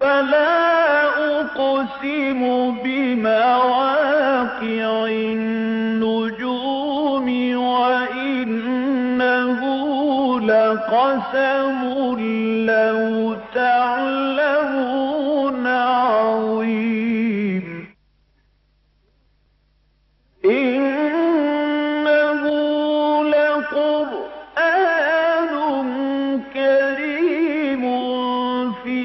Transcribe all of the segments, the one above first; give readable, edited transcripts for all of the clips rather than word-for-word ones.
فلا أقسم بمواقع النجوم وإنه لقسم لو تعلمون عظيم إنه لقرآن كريم في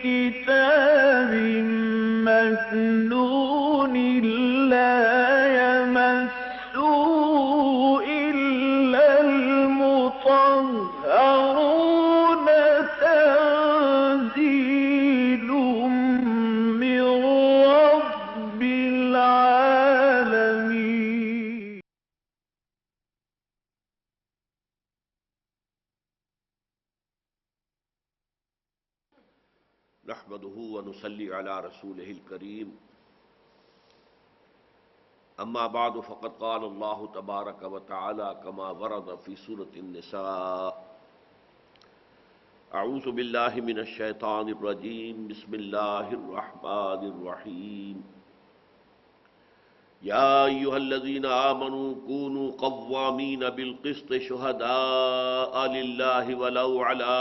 كتاب مكنون لا يمسه إلا المطهرون تنزيل من رب العالمين. نحمده ونصلي على رسوله الكريم اما بعد فقد قال الله تبارك وتعالى كما ورد في سورة النساء اعوذ بالله من الشيطان الرجيم بسم الله الرحمن الرحيم يا أيها الذين آمنوا كونوا قوامين بالقسط شهداء لله ولو على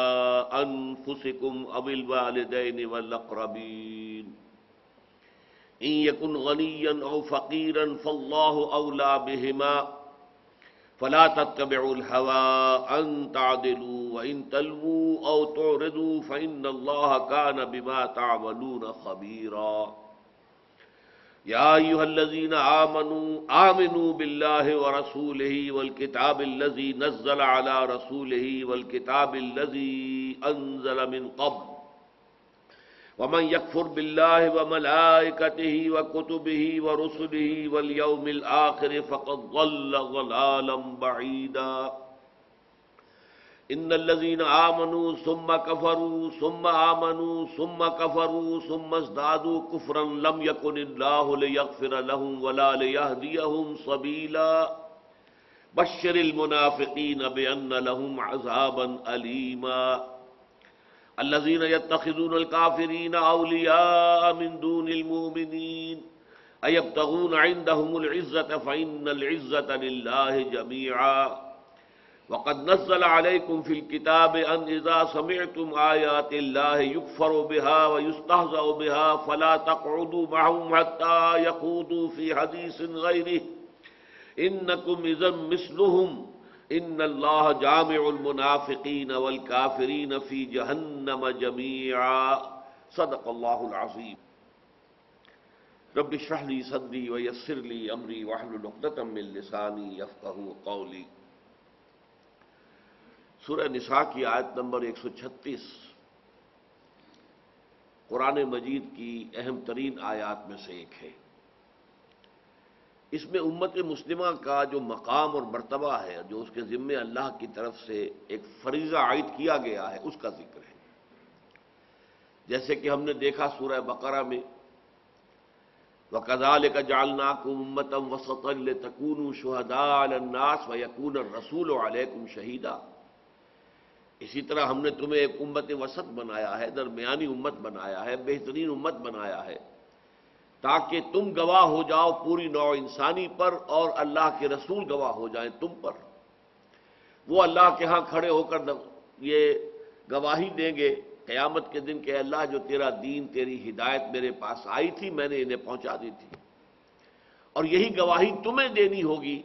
أنفسكم أو الوالدين والأقربين إن يكن غنيا أو فقيرا فالله أولى بهما فلا تتبعوا الهوى أن تعدلوا وإن تلووا أو تعرضوا فإن الله كان بما تعملون خبيرا يا أيها الذين آمنوا بالله ورسوله والكتاب الذي نزل على رسوله والكتاب الذي أنزل من قبل ومن يكفر بالله وملائكته وكتبه ورسله واليوم الآخر فقد ضل ضلالا بعيدا ان الذين آمنوا ثم كفروا ثم آمنوا ثم كفروا ثم ازدادوا كفرا لم يكن الله ليغفر لهم ولا ليهديهم سبيلا بشر المنافقين بأن لهم عذابا أليما الذين يتخذون الكافرين أولياء من دون المؤمنين أيبتغون عندهم العزة فإن العزة لله جميعا وقد نزل عليكم في الكتاب أن إذا سمعتم آيات الله يكفر بها ويستهزأ بها فلا تقعدوا معهم حتى يخوضوا في حديث غيره إنكم إذا مثلهم إن الله جامع المنافقين والكافرين في جهنم جميعا صدق الله العظيم رب اشرح لي صدري ويسر لي أمري واحلل عقدة من لساني يفقهوا قولي سورہ نساء کی آیت نمبر 136 قرآن مجید کی اہم ترین آیات میں سے ایک ہے۔ اس میں امت مسلمہ کا جو مقام اور مرتبہ ہے، جو اس کے ذمے اللہ کی طرف سے ایک فریضہ عائد کیا گیا ہے، اس کا ذکر ہے۔ جیسے کہ ہم نے دیکھا سورہ بقرہ میں وَكَذَلِكَ جَعَلْنَاكُمْ أُمَّةً وَسَطًا لِتَكُونُوا شُهَدَاءَ عَلَى النَّاسِ وَيَكُونَ الرَّسُولُ عَلَيْكُمْ شَهِيدًا، اسی طرح ہم نے تمہیں ایک امت وسط بنایا ہے، درمیانی امت بنایا ہے، بہترین امت بنایا ہے تاکہ تم گواہ ہو جاؤ پوری نوع انسانی پر اور اللہ کے رسول گواہ ہو جائیں تم پر۔ وہ اللہ کے ہاں کھڑے ہو کر یہ گواہی دیں گے قیامت کے دن کہ اللہ جو تیرا دین، تیری ہدایت میرے پاس آئی تھی میں نے انہیں پہنچا دی تھی، اور یہی گواہی تمہیں دینی ہوگی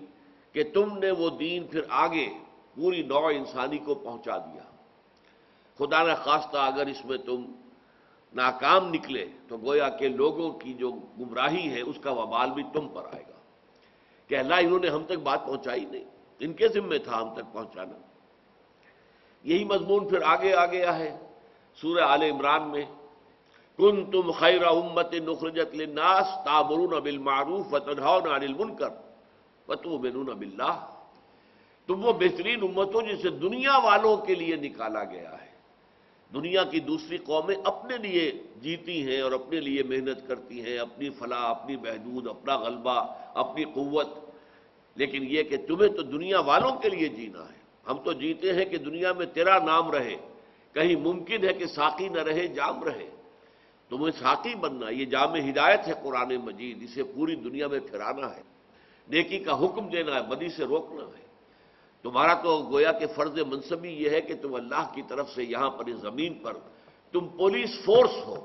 کہ تم نے وہ دین پھر آگے پوری نوع انسانی کو پہنچا دیا۔ خدا نہ خواستہ اگر اس میں تم ناکام نکلے تو گویا کہ لوگوں کی جو گمراہی ہے اس کا وبال بھی تم پر آئے گا کہ اللہ انہوں نے ہم تک بات پہنچائی نہیں، ان کے ذمہ تھا ہم تک پہنچانا۔ یہی مضمون پھر آگے آ گیا ہے سورہ آل عمران میں کنتم خیر امت اخرجت للناس تأمرون بالمعروف وتنہون عن المنکر وتؤمنون باللہ، تم وہ بہترین امت ہو جسے دنیا والوں کے لیے نکالا گیا ہے۔ دنیا کی دوسری قومیں اپنے لیے جیتی ہیں اور اپنے لیے محنت کرتی ہیں، اپنی فلاح، اپنی بہبود، اپنا غلبہ، اپنی قوت، لیکن یہ کہ تمہیں تو دنیا والوں کے لیے جینا ہے۔ ہم تو جیتے ہیں کہ دنیا میں تیرا نام رہے، کہیں ممکن ہے کہ ساقی نہ رہے جام رہے، تمہیں ساقی بننا، یہ جام ہدایت ہے قرآن مجید، اسے پوری دنیا میں پھرانا ہے، نیکی کا حکم دینا ہے، بدی سے روکنا ہے۔ تمہارا تو گویا کہ فرض منصبی یہ ہے کہ تم اللہ کی طرف سے یہاں پر اس زمین پر تم پولیس فورس ہو،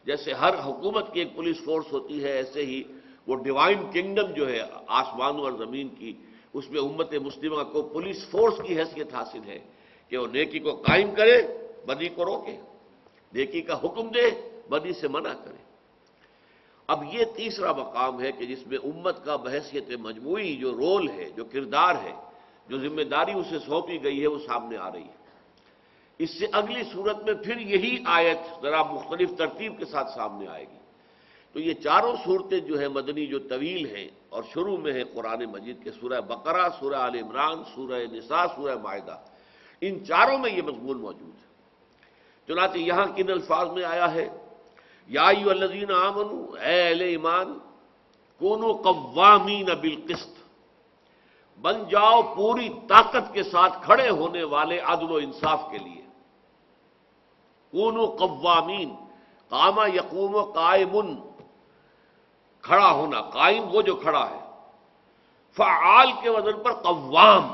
جیسے ہر حکومت کی ایک پولیس فورس ہوتی ہے، ایسے ہی وہ ڈیوائن کنگڈم جو ہے آسمانوں اور زمین کی، اس میں امت مسلمہ کو پولیس فورس کی حیثیت حاصل ہے کہ وہ نیکی کو قائم کرے، بدی کو روکے، نیکی کا حکم دے، بدی سے منع کرے۔ اب یہ تیسرا مقام ہے کہ جس میں امت کا بحیثیت مجموعی جو رول ہے، جو کردار ہے، جو ذمہ داری اسے سونپی گئی ہے، وہ سامنے آ رہی ہے۔ اس سے اگلی صورت میں پھر یہی آیت ذرا مختلف ترتیب کے ساتھ سامنے آئے گی۔ تو یہ چاروں صورتیں جو ہے مدنی جو طویل ہیں اور شروع میں ہے قرآن مجید کے سورہ بقرہ، سورہ آل عمران، سورہ نساء، سورہ مائدہ، ان چاروں میں یہ مضمون موجود ہے۔ چنانچہ یہاں کن الفاظ میں آیا ہے؟ یا ایھا الذین آمنوا، اے اہل ایمان، کونوا قوامین بالقسط، بن جاؤ پوری طاقت کے ساتھ کھڑے ہونے والے عدل و انصاف کے لیے۔ کونوا قوامین، قام یقوم قائم، کھڑا ہونا، قائم وہ جو کھڑا ہے، فعال کے وزن پر قوام،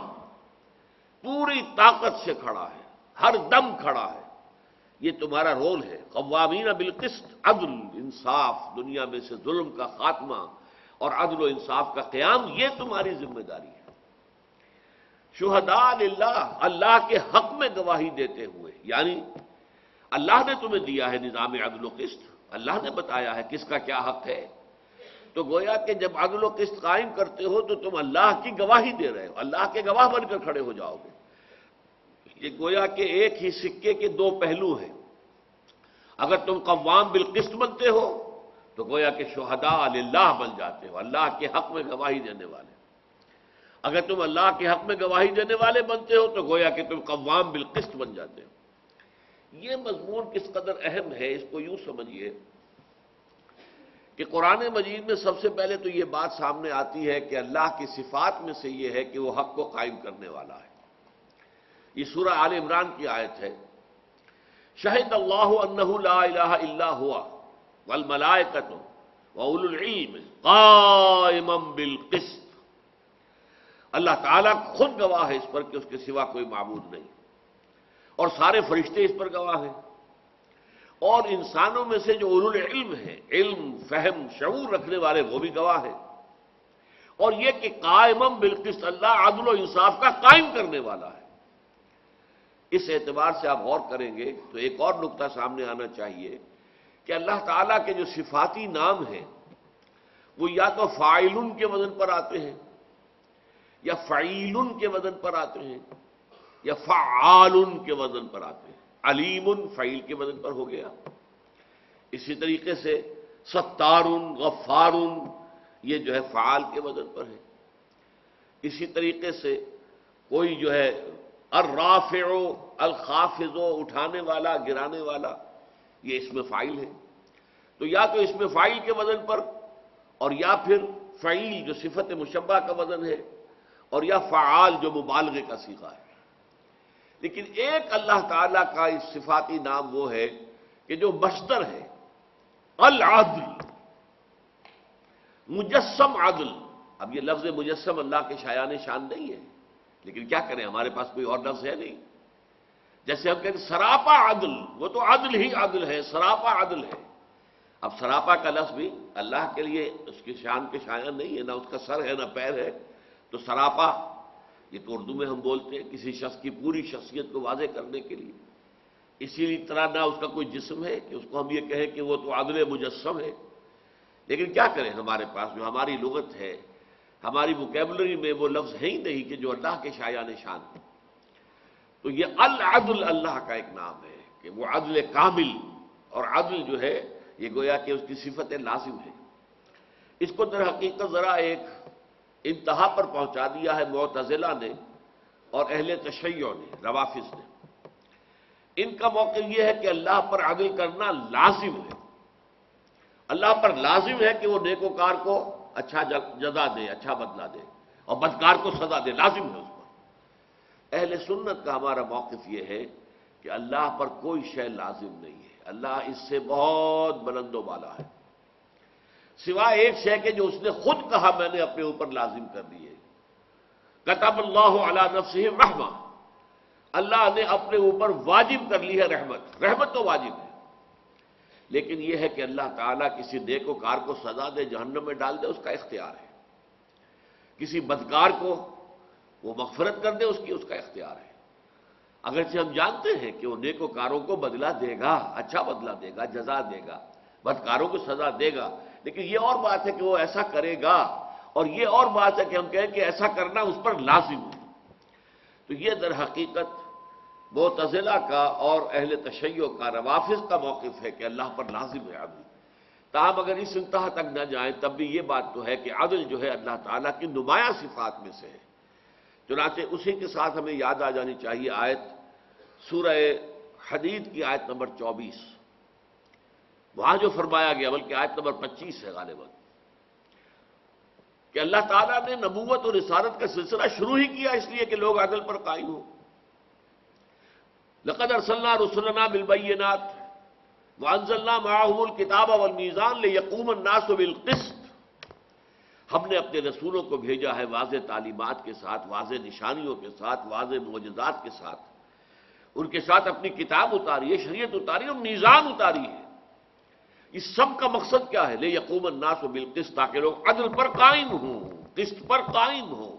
پوری طاقت سے کھڑا ہے، ہر دم کھڑا ہے، یہ تمہارا رول ہے۔ قوامین بالقسط، عدل انصاف، دنیا میں سے ظلم کا خاتمہ اور عدل و انصاف کا قیام، یہ تمہاری ذمہ داری ہے۔ شہداء للہ، اللہ کے حق میں گواہی دیتے ہوئے، یعنی اللہ نے تمہیں دیا ہے نظام عدل و قسط، اللہ نے بتایا ہے کس کا کیا حق ہے، تو گویا کہ جب عدل و قسط قائم کرتے ہو تو تم اللہ کی گواہی دے رہے ہو، اللہ کے گواہ بن کر کھڑے ہو جاؤ گے۔ یہ گویا کہ ایک ہی سکے کے دو پہلو ہیں۔ اگر تم قوام بالقسط بنتے ہو تو گویا کہ شہداء للہ بن جاتے ہو، اللہ کے حق میں گواہی دینے والے۔ اگر تم اللہ کے حق میں گواہی دینے والے بنتے ہو تو گویا کہ تم قوام بالقسط بن جاتے ہو۔ یہ مضمون کس قدر اہم ہے، اس کو یوں سمجھیے کہ قرآن مجید میں سب سے پہلے تو یہ بات سامنے آتی ہے کہ اللہ کی صفات میں سے یہ ہے کہ وہ حق کو قائم کرنے والا ہے۔ یہ سورہ آل عمران کی آیت ہے، شہد اللہ انہ لا الہ الا ہوا والملائکۃ واولو العلم قائما بالقسط، اللہ تعالیٰ خود گواہ ہے اس پر کہ اس کے سوا کوئی معبود نہیں، اور سارے فرشتے اس پر گواہ ہیں، اور انسانوں میں سے جو اولو العلم ہیں، علم، فہم، شعور رکھنے والے، وہ بھی گواہ ہیں، اور یہ کہ قائما بالقسط، اللہ عدل و انصاف کا قائم کرنے والا ہے۔ اس اعتبار سے آپ غور کریں گے تو ایک اور نقطہ سامنے آنا چاہیے کہ اللہ تعالیٰ کے جو صفاتی نام ہیں وہ یا تو فاعل کے وزن پر آتے ہیں، یا فعیل کے وزن پر آتے ہیں، یا فعال کے وزن پر آتے ہیں۔ علیم فعیل کے وزن پر ہو گیا، اسی طریقے سے ستار، غفار، یہ جو ہے فعال کے وزن پر ہے۔ اسی طریقے سے کوئی جو ہے الرافع، الخافض، اٹھانے والا، گرانے والا، یہ اس میں فاعل ہے، تو یا تو اس میں فاعل کے وزن پر، اور یا پھر فعیل جو صفت مشبہ کا وزن ہے، اور یا فعال جو مبالغے کا صیغہ ہے۔ لیکن ایک اللہ تعالیٰ کا اس صفاتی نام وہ ہے کہ جو مصدر ہے، العدل، مجسم عدل۔ اب یہ لفظ مجسم اللہ کے شایان شان نہیں ہے، لیکن کیا کریں، ہمارے پاس کوئی اور لفظ ہے نہیں۔ جیسے ہم کہتے ہیں سراپا عدل، وہ تو عدل ہی عدل ہے، سراپا عدل ہے۔ اب سراپا کا لفظ بھی اللہ کے لیے اس کی شان کے شایان نہیں ہے، نہ اس کا سر ہے نہ پیر ہے، تو سراپا یہ تو اردو میں ہم بولتے ہیں کسی شخص کی پوری شخصیت کو واضح کرنے کے لیے۔ اسی طرح نہ اس کا کوئی جسم ہے کہ اس کو ہم یہ کہیں کہ وہ تو عدل مجسم ہے۔ لیکن کیا کریں، ہمارے پاس جو ہماری لغت ہے، ہماری ووکیبلری میں وہ لفظ ہے ہی نہیں کہ جو اللہ کے شایان شان ہے۔ تو یہ العدل اللہ کا ایک نام ہے کہ وہ عدل کامل، اور عدل جو ہے یہ گویا کہ اس کی صفت لازم ہے۔ اس کو در حقیقت ذرا ایک انتہا پر پہنچا دیا ہے معتزلہ نے اور اہل تشیع نے، روافض نے۔ ان کا موقف یہ ہے کہ اللہ پر عدل کرنا لازم ہے، اللہ پر لازم ہے کہ وہ نیکوکار کو اچھا جزا دے، اچھا بدلہ دے، اور بدکار کو سزا دے، لازم ہے اس پر۔ اہل سنت کا ہمارا موقف یہ ہے کہ اللہ پر کوئی شے لازم نہیں ہے، اللہ اس سے بہت بلند و بالا ہے، سوائے ایک شے کے جو اس نے خود کہا میں نے اپنے اوپر لازم کر دی ہے۔ کتب اللہ علی نفسہ الرحمہ، اللہ نے اپنے اوپر واجب کر لی ہے رحمت، رحمت تو واجب ہے، لیکن یہ ہے کہ اللہ تعالیٰ کسی نیک وکار کو سزا دے، جہنم میں ڈال دے، اس کا اختیار ہے، کسی بدکار کو وہ مغفرت کر دے، اس کا اختیار ہے، اگرچہ ہم جانتے ہیں کہ وہ نیک وکاروں کو بدلہ دے گا، اچھا بدلہ دے گا، جزا دے گا، بدکاروں کو سزا دے گا، لیکن یہ اور بات ہے کہ وہ ایسا کرے گا، اور یہ اور بات ہے کہ ہم کہیں کہ ایسا کرنا اس پر لازم ہے۔ تو یہ در حقیقت معتزلہ کا اور اہل تشیع کا، روافض کا موقف ہے کہ اللہ پر لازم ہے عدل۔ تاہم اگر اس انتہا تک نہ جائیں تب بھی یہ بات تو ہے کہ عدل جو ہے اللہ تعالیٰ کی نمایاں صفات میں سے ہے۔ چنانچہ اسی کے ساتھ ہمیں یاد آ جانی چاہیے آیت سورہ حدید کی آیت نمبر 24، وہاں جو فرمایا گیا، بلکہ آیت نمبر 25 ہے غالباً، کہ اللہ تعالیٰ نے نبوت اور رسالت کا سلسلہ شروع ہی کیا اس لیے کہ لوگ عدل پر قائم ہوں۔ لقد ارسلنا رسلنا بالبینات وانزلنا معهم الکتاب والمیزان لیقوم الناس بالقسط، ہم نے اپنے رسولوں کو بھیجا ہے واضح تعلیمات کے ساتھ، واضح نشانیوں کے ساتھ، واضح معجزات کے ساتھ، ان کے ساتھ اپنی کتاب اتاری ہے، شریعت اتاری ہے، اور میزان اتاری ہے۔ اس سب کا مقصد کیا ہے؟ لیقوم الناس بالقسط، تاکہ لوگ عدل پر قائم ہوں، قسط پر قائم ہوں۔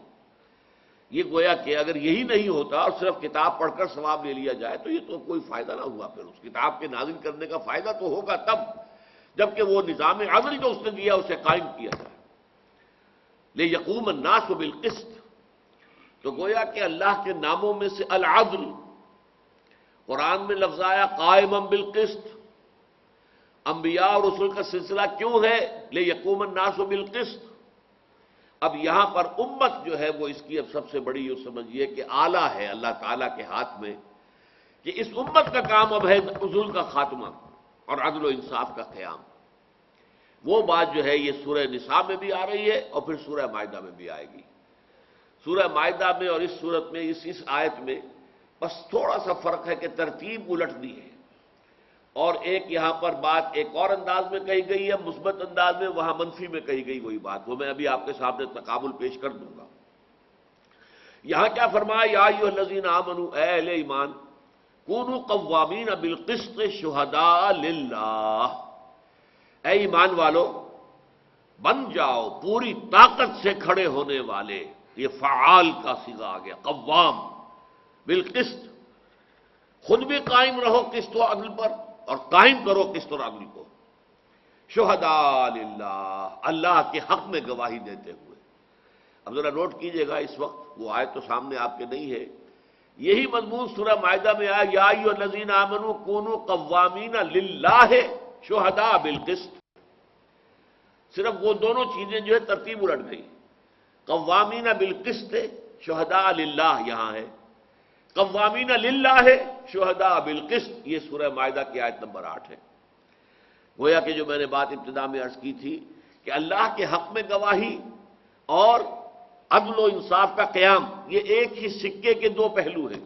یہ گویا کہ اگر یہی نہیں ہوتا اور صرف کتاب پڑھ کر ثواب لے لیا جائے تو یہ تو کوئی فائدہ نہ ہوا، پھر اس کتاب کے نازل کرنے کا فائدہ تو ہوگا تب جبکہ وہ نظام عدل جو اس نے دیا اسے قائم کیا جائے۔ لیقوم الناس بالقسط، تو گویا کہ اللہ کے ناموں میں سے العدل، قرآن میں لفظ آیا قائما بالقسط، انبیاء اور رسول کا سلسلہ کیوں ہے لیقوم الناس بالقسط؟ اب یہاں پر امت جو ہے وہ اس کی اب سب سے بڑی یہ سمجھیے کہ آلہ ہے اللہ تعالیٰ کے ہاتھ میں، کہ اس امت کا کام اب ہے ظلم کا خاتمہ اور عدل و انصاف کا قیام۔ وہ بات جو ہے یہ سورہ نساء میں بھی آ رہی ہے اور پھر سورہ مائدہ میں بھی آئے گی۔ سورہ مائدہ میں اور اس صورت میں اس آیت میں بس تھوڑا سا فرق ہے کہ ترتیب الٹ دی ہے، اور ایک یہاں پر بات ایک اور انداز میں کہی گئی ہے مثبت انداز میں، وہاں منفی میں کہی گئی وہی بات، وہ میں ابھی آپ کے سامنے تقابل پیش کر دوں گا۔ یہاں کیا فرمایا؟ یا ایھا الذین آمنوا، اے اہل ایمان، کونوا قوامین بالقسط شہداء للہ، اے ایمان والو بن جاؤ پوری طاقت سے کھڑے ہونے والے، یہ فعال کا صیغہ آ گیا، قوام بالقسط، خود بھی قائم رہو قسط و عدل پر اور قائم کرو قسط اور عدل کو، شہداء للہ، اللہ کے حق میں گواہی دیتے ہوئے۔ اب ذرا نوٹ کیجئے گا، اس وقت وہ آیت تو سامنے آپ کے نہیں ہے، یہی مضمون سورہ مائدہ میں آیا یا ایھا الذین آمنوا کونوا قوامین للہ شہداء بالقسط، صرف وہ دونوں چیزیں جو ہے ترتیب الٹ گئی، قوامین بالقسط شہداء للہ یہاں ہے، قوامین للہ ہے شہداء بالقسط، یہ سورہ مائدہ کی آیت نمبر 8 ہے۔ گویا کہ جو میں نے بات ابتدا میں عرض کی تھی کہ اللہ کے حق میں گواہی اور عدل و انصاف کا قیام، یہ ایک ہی سکے کے دو پہلو ہیں۔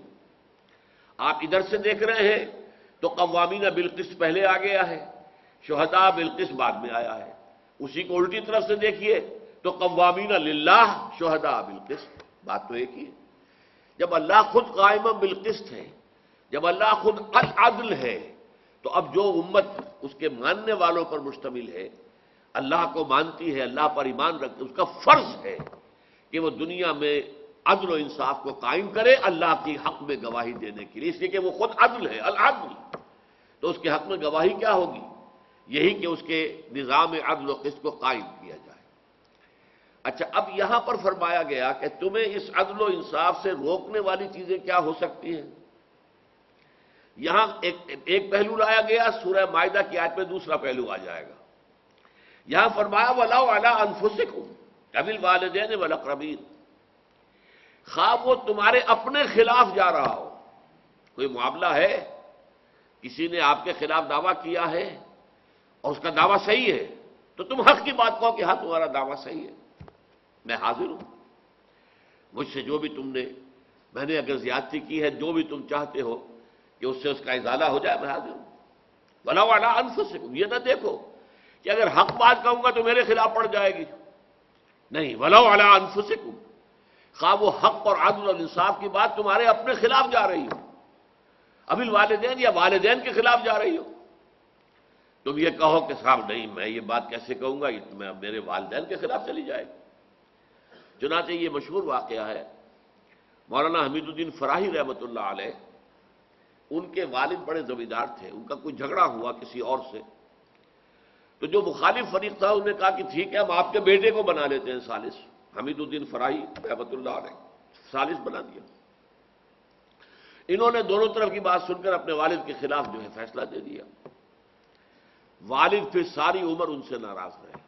آپ ادھر سے دیکھ رہے ہیں تو قوامین بالقسط پہلے آ گیا ہے، شہداء بالقسط بعد میں آیا ہے، اسی کو الٹی طرف سے دیکھیے تو قوامین للہ شہداء بالقسط، بات تو ایک ہی ہے۔ جب اللہ خود قائم بالقسط ہے، جب اللہ خود العدل ہے، تو اب جو امت اس کے ماننے والوں پر مشتمل ہے، اللہ کو مانتی ہے، اللہ پر ایمان رکھتی ہے، اس کا فرض ہے کہ وہ دنیا میں عدل و انصاف کو قائم کرے اللہ کی حق میں گواہی دینے کے لیے، اس لیے کہ وہ خود عدل ہے، العدل، تو اس کے حق میں گواہی کیا ہوگی؟ یہی کہ اس کے نظام عدل و قسط کو قائم کیا جائے۔ اچھا، اب یہاں پر فرمایا گیا کہ تمہیں اس عدل و انصاف سے روکنے والی چیزیں کیا ہو سکتی ہیں؟ یہاں ایک پہلو لایا گیا، سورہ مائدہ کی آیت میں دوسرا پہلو آ جائے گا۔ یہاں فرمایا وَلَوْ عَلَىٰ أَنفُسِكُمْ وَبِالْوَالِدَيْنِ وَالْأَقْرَبِينَ، خواہ وہ تمہارے اپنے خلاف جا رہا ہو، کوئی معاملہ ہے، کسی نے آپ کے خلاف دعویٰ کیا ہے اور اس کا دعویٰ صحیح ہے تو تم حق کی بات کہو کہ ہاں تمہارا دعویٰ صحیح ہے، میں حاضر ہوں، مجھ سے جو بھی تم نے، میں نے اگر زیادتی کی ہے، جو بھی تم چاہتے ہو کہ اس سے اس کا ازالہ ہو جائے، میں حاضر ہوں۔ وَلَوْ عَلَىٰ أَنفُسِكُمْ، یہ نہ دیکھو کہ اگر حق بات کہوں گا تو میرے خلاف پڑ جائے گی، نہیں، وَلَوْ عَلَىٰ أَنفُسِكُمْ، خواہ وہ حق اور عدل اور انصاف کی بات تمہارے اپنے خلاف جا رہی ہو، اب الوالدین یا والدین کے خلاف جا رہی ہو، تم یہ کہو کہ صاحب نہیں میں یہ بات کیسے کہوں گا، یہ میں میرے والدین کے خلاف چلی جائے گی۔ چنانچہ یہ مشہور واقعہ ہے، مولانا حمید الدین فراہی رحمۃ اللہ علیہ، ان کے والد بڑے زمیندار تھے، ان کا کوئی جھگڑا ہوا کسی اور سے، تو جو مخالف فریق تھا انہوں نے کہا کہ ٹھیک ہے ہم آپ کے بیٹے کو بنا لیتے ہیں ثالث، حمید الدین فراہی رحمۃ اللہ علیہ ثالث بنا دیا۔ انہوں نے دونوں طرف کی بات سن کر اپنے والد کے خلاف جو ہے فیصلہ دے دیا۔ والد پھر ساری عمر ان سے ناراض رہے،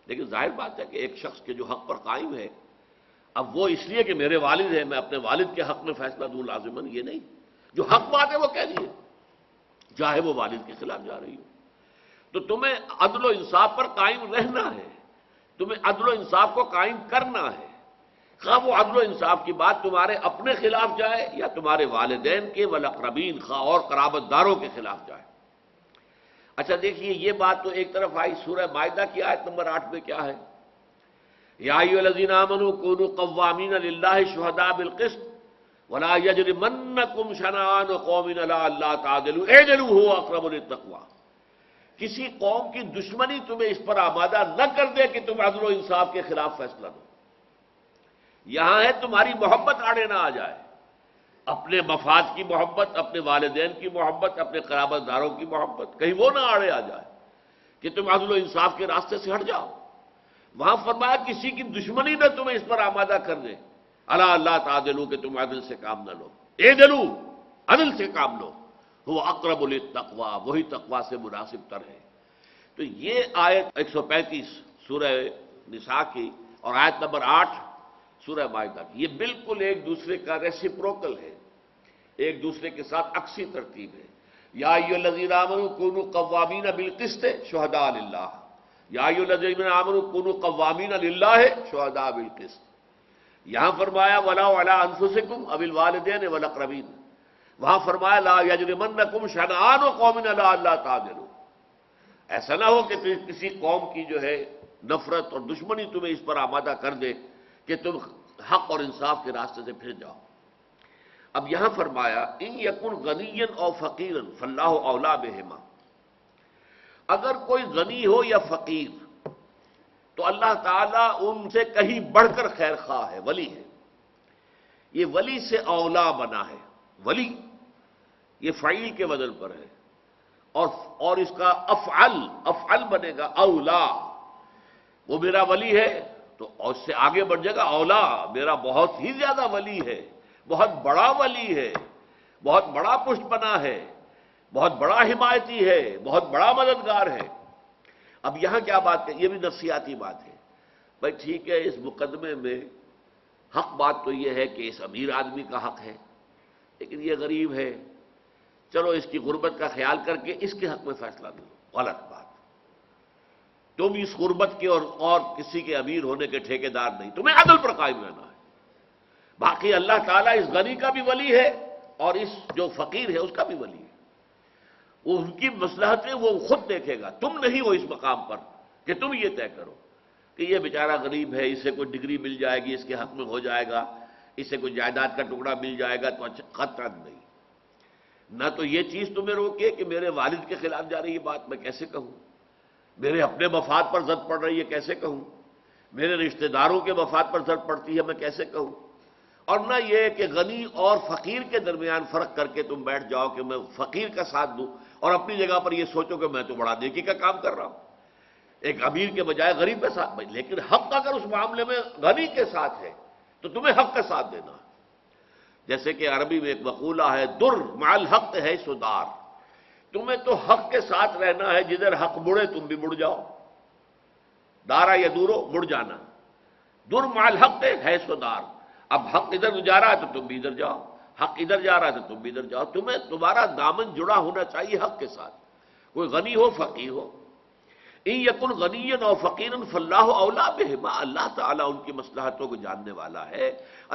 لیکن ظاہر بات ہے کہ ایک شخص کے جو حق پر قائم ہے، اب وہ اس لیے کہ میرے والد ہیں میں اپنے والد کے حق میں فیصلہ دوں لازماً، یہ نہیں، جو حق بات ہے وہ کہہ دیے، چاہے وہ والد کے خلاف جا رہی ہو۔ تو تمہیں عدل و انصاف پر قائم رہنا ہے، تمہیں عدل و انصاف کو قائم کرنا ہے، خواہ وہ عدل و انصاف کی بات تمہارے اپنے خلاف جائے یا تمہارے والدین کے والاقربین خواہ اور قرابت داروں کے خلاف جائے۔ اچھا دیکھیے یہ بات تو ایک طرف آئی، سورہ مائدہ کی آیت نمبر 8 میں کیا ہے؟ یا ایھا الذین آمنوا کونوا قوامین للہ شہداء بالقسط ولا یجرمنکم شنآن قوم علی الا تعدلوا اعدلوا هو اقرب للتقوی۔ کسی قوم کی دشمنی تمہیں اس پر آمادہ نہ کر دے کہ تم عدل و انصاف کے خلاف فیصلہ دو۔ یہاں ہے تمہاری محبت آڑے نہ آ جائے، اپنے مفاد کی محبت، اپنے والدین کی محبت، اپنے قرابت داروں کی محبت، کہیں وہ نہ آڑے آ جائے کہ تم عدل و انصاف کے راستے سے ہٹ جاؤ۔ وہاں فرمایا کسی کی دشمنی نہ تمہیں اس پر آمادہ کر دے، الا اللہ تعدلوا کہ تم عدل سے کام نہ لو، اعدلوا عدل سے کام لو، وہ اقرب للتقوی وہی تقوی سے مناسب تر ہے۔ تو یہ آیت 135 سورہ نساء کی اور آیت نمبر 8 سورہ مائدہ کی، یہ بالکل ایک دوسرے کا ریسیپروکل ہے، ایک دوسرے کے ساتھ عکسی ترتیب ہے۔ یا ایھا الذین آمنوا کونوا قوامین بالقسط شہداء للہ، یا ایھا الذین آمنوا کونوا قوامین للہ شہداء بالقسط۔ یہاں فرمایا وَلَوْ عَلَىٰ أَنفُسِكُمْ أَوِ الْوَالِدَيْنِ وَالْأَقْرَبِينَ، وہاں فرمایا لَا يَجْرِمَنَّكُمْ شَنآنُ قَوْمٍ عَلَىٰ أَلَّا تَعْدِلُوا، ایسا نہ ہو کہ کسی قوم کی جو ہے نفرت اور دشمنی تمہیں اس پر آمادہ کر دے کہ تم حق اور انصاف کے راستے سے پھر جاؤ۔ اب یہاں فرمایا ان یکن غنیا او فقیرا فاللہ اولیٰ بہما، اگر کوئی غنی ہو یا فقیر تو اللہ تعالیٰ ان سے کہیں بڑھ کر خیر خواہ ہے، ولی ہے۔ یہ ولی سے اولا بنا ہے، ولی یہ فعیل کے وزن پر ہے، اور اس کا افعل بنے گا اولا، وہ میرا ولی ہے تو اس سے آگے بڑھ جائے گا اولا میرا بہت ہی زیادہ ولی ہے، بہت بڑا ولی ہے، بہت بڑا پشت بنا ہے، بہت بڑا حمایتی ہے، بہت بڑا مددگار ہے۔ اب یہاں کیا بات ہے، یہ بھی نفسیاتی بات ہے، بھائی ٹھیک ہے اس مقدمے میں حق بات تو یہ ہے کہ اس امیر آدمی کا حق ہے، لیکن یہ غریب ہے، چلو اس کی غربت کا خیال کر کے اس کے حق میں فیصلہ دو، غلط بات۔ تم اس غربت کے اور کسی کے امیر ہونے کے ٹھیکیدار نہیں، تمہیں عدل پر قائم رہنا ہے۔ باقی اللہ تعالیٰ اس غنی کا بھی ولی ہے اور اس جو فقیر ہے اس کا بھی ولی ہے، وہ ان کی مصلحتیں وہ خود دیکھے گا، تم نہیں ہو اس مقام پر کہ تم یہ طے کرو کہ یہ بیچارہ غریب ہے، اسے کوئی ڈگری مل جائے گی، اس کے حق میں ہو جائے گا، اسے کوئی جائیداد کا ٹکڑا مل جائے گا تو اچھا، قطعاً نہیں۔ نہ تو یہ چیز تمہیں روکے کہ میرے والد کے خلاف جا رہی ہے بات میں کیسے کہوں، میرے اپنے مفاد پر زد پڑ رہی ہے کیسے کہوں، میرے رشتہ داروں کے مفاد پر زد پڑتی ہے میں کیسے کہوں، اور نہ یہ کہ غنی اور فقیر کے درمیان فرق کر کے تم بیٹھ جاؤ کہ میں فقیر کا ساتھ دوں اور اپنی جگہ پر یہ سوچو کہ میں تو بڑا نیکی کا کام کر رہا ہوں، ایک امیر کے بجائے غریب کے ساتھ۔ لیکن حق اگر اس معاملے میں غنی کے ساتھ ہے تو تمہیں حق کا ساتھ دینا ہے۔ جیسے کہ عربی میں ایک مقولہ ہے در مع الحق ہے سدار، تمہیں تو حق کے ساتھ رہنا ہے، جدھر حق مڑے تم بھی مڑ جاؤ، دارا یا دورو مڑ جانا، در مع الحق ہے سدار، اب حق ادھر جا رہا ہے تو تم بھی ادھر جاؤ، حق ادھر جا رہا ہے تو تم بھی ادھر جاؤ، تمہیں تمہارا دامن جڑا ہونا چاہیے حق کے ساتھ، کوئی غنی ہو فقیر ہو۔ ان یکن غنیا او فقیرا فاللہ اولیٰ بہما، اللہ تعالیٰ ان کی مصلحتوں کو جاننے والا ہے،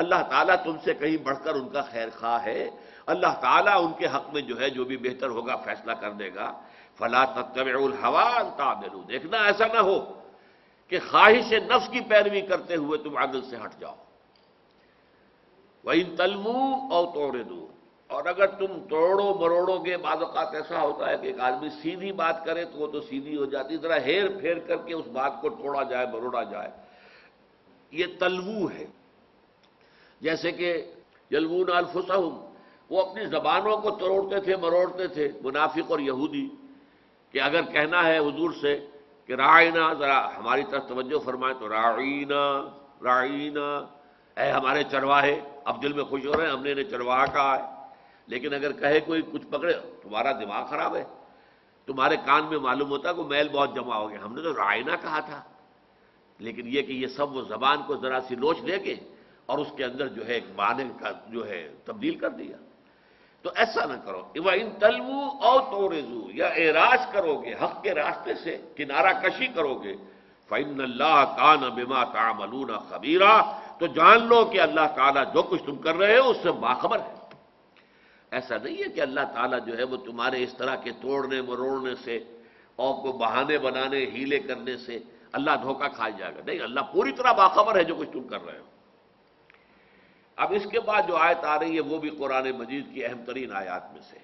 اللہ تعالیٰ تم سے کہیں بڑھ کر ان کا خیر خواہ ہے، اللہ تعالیٰ ان کے حق میں جو ہے جو بھی بہتر ہوگا فیصلہ کر دے گا۔ فلا تتبعوا الہویٰ ان تعدلوا، دیکھنا ایسا نہ ہو کہ خواہش نفس کی پیروی کرتے ہوئے تم عدل سے ہٹ جاؤ۔ وَإِن تَلْوُوا أَوْ تُعْرِضُوا، اور اگر تم توڑو مروڑو گے، بعض اوقات ایسا ہوتا ہے کہ ایک آدمی سیدھی بات کرے تو وہ تو سیدھی ہو جاتی، ذرا ہیر پھیر کر کے اس بات کو توڑا جائے مروڑا جائے، یہ تلوو ہے۔ جیسے کہ یلوون انفسہم، وہ اپنی زبانوں کو توڑتے تھے مروڑتے تھے منافق اور یہودی، کہ اگر کہنا ہے حضور سے کہ راعینا، ذرا ہماری طرف توجہ فرمائیں، تو راعینا راعینا، اے ہمارے چرواہے، اب دل میں خوش ہو رہے ہیں ہم نے انہیں چرواہا کہا ہے، لیکن اگر کہے کوئی کچھ پکڑے تمہارا دماغ خراب ہے، تمہارے کان میں معلوم ہوتا ہے کہ میل بہت جمع ہو گیا، ہم نے تو راعینا کہا تھا۔ لیکن یہ کہ یہ سب وہ زبان کو ذرا سی لوچ دے کے اور اس کے اندر جو ہے ایک معنی کا جو ہے تبدیل کر دیا، تو ایسا نہ کرو۔ وَإِن تَلْوُوا أَوْ تُعْرِضُوا، یا اعراض کرو گے حق کے راستے سے، کنارہ کشی کرو گے، فَإِنَّ اللَّهَ كَانَ بِمَا تَعْمَلُونَ خَبِيرًا، تو جان لو کہ اللہ تعالیٰ جو کچھ تم کر رہے ہو اس سے باخبر ہے۔ ایسا نہیں ہے کہ اللہ تعالیٰ جو ہے وہ تمہارے اس طرح کے توڑنے مروڑنے سے اور کو بہانے بنانے ہیلے کرنے سے اللہ دھوکہ کھا جائے گا، نہیں، اللہ پوری طرح باخبر ہے جو کچھ تم کر رہے ہو۔ اب اس کے بعد جو آیت آ رہی ہے وہ بھی قرآن مجید کی اہم ترین آیات میں سے،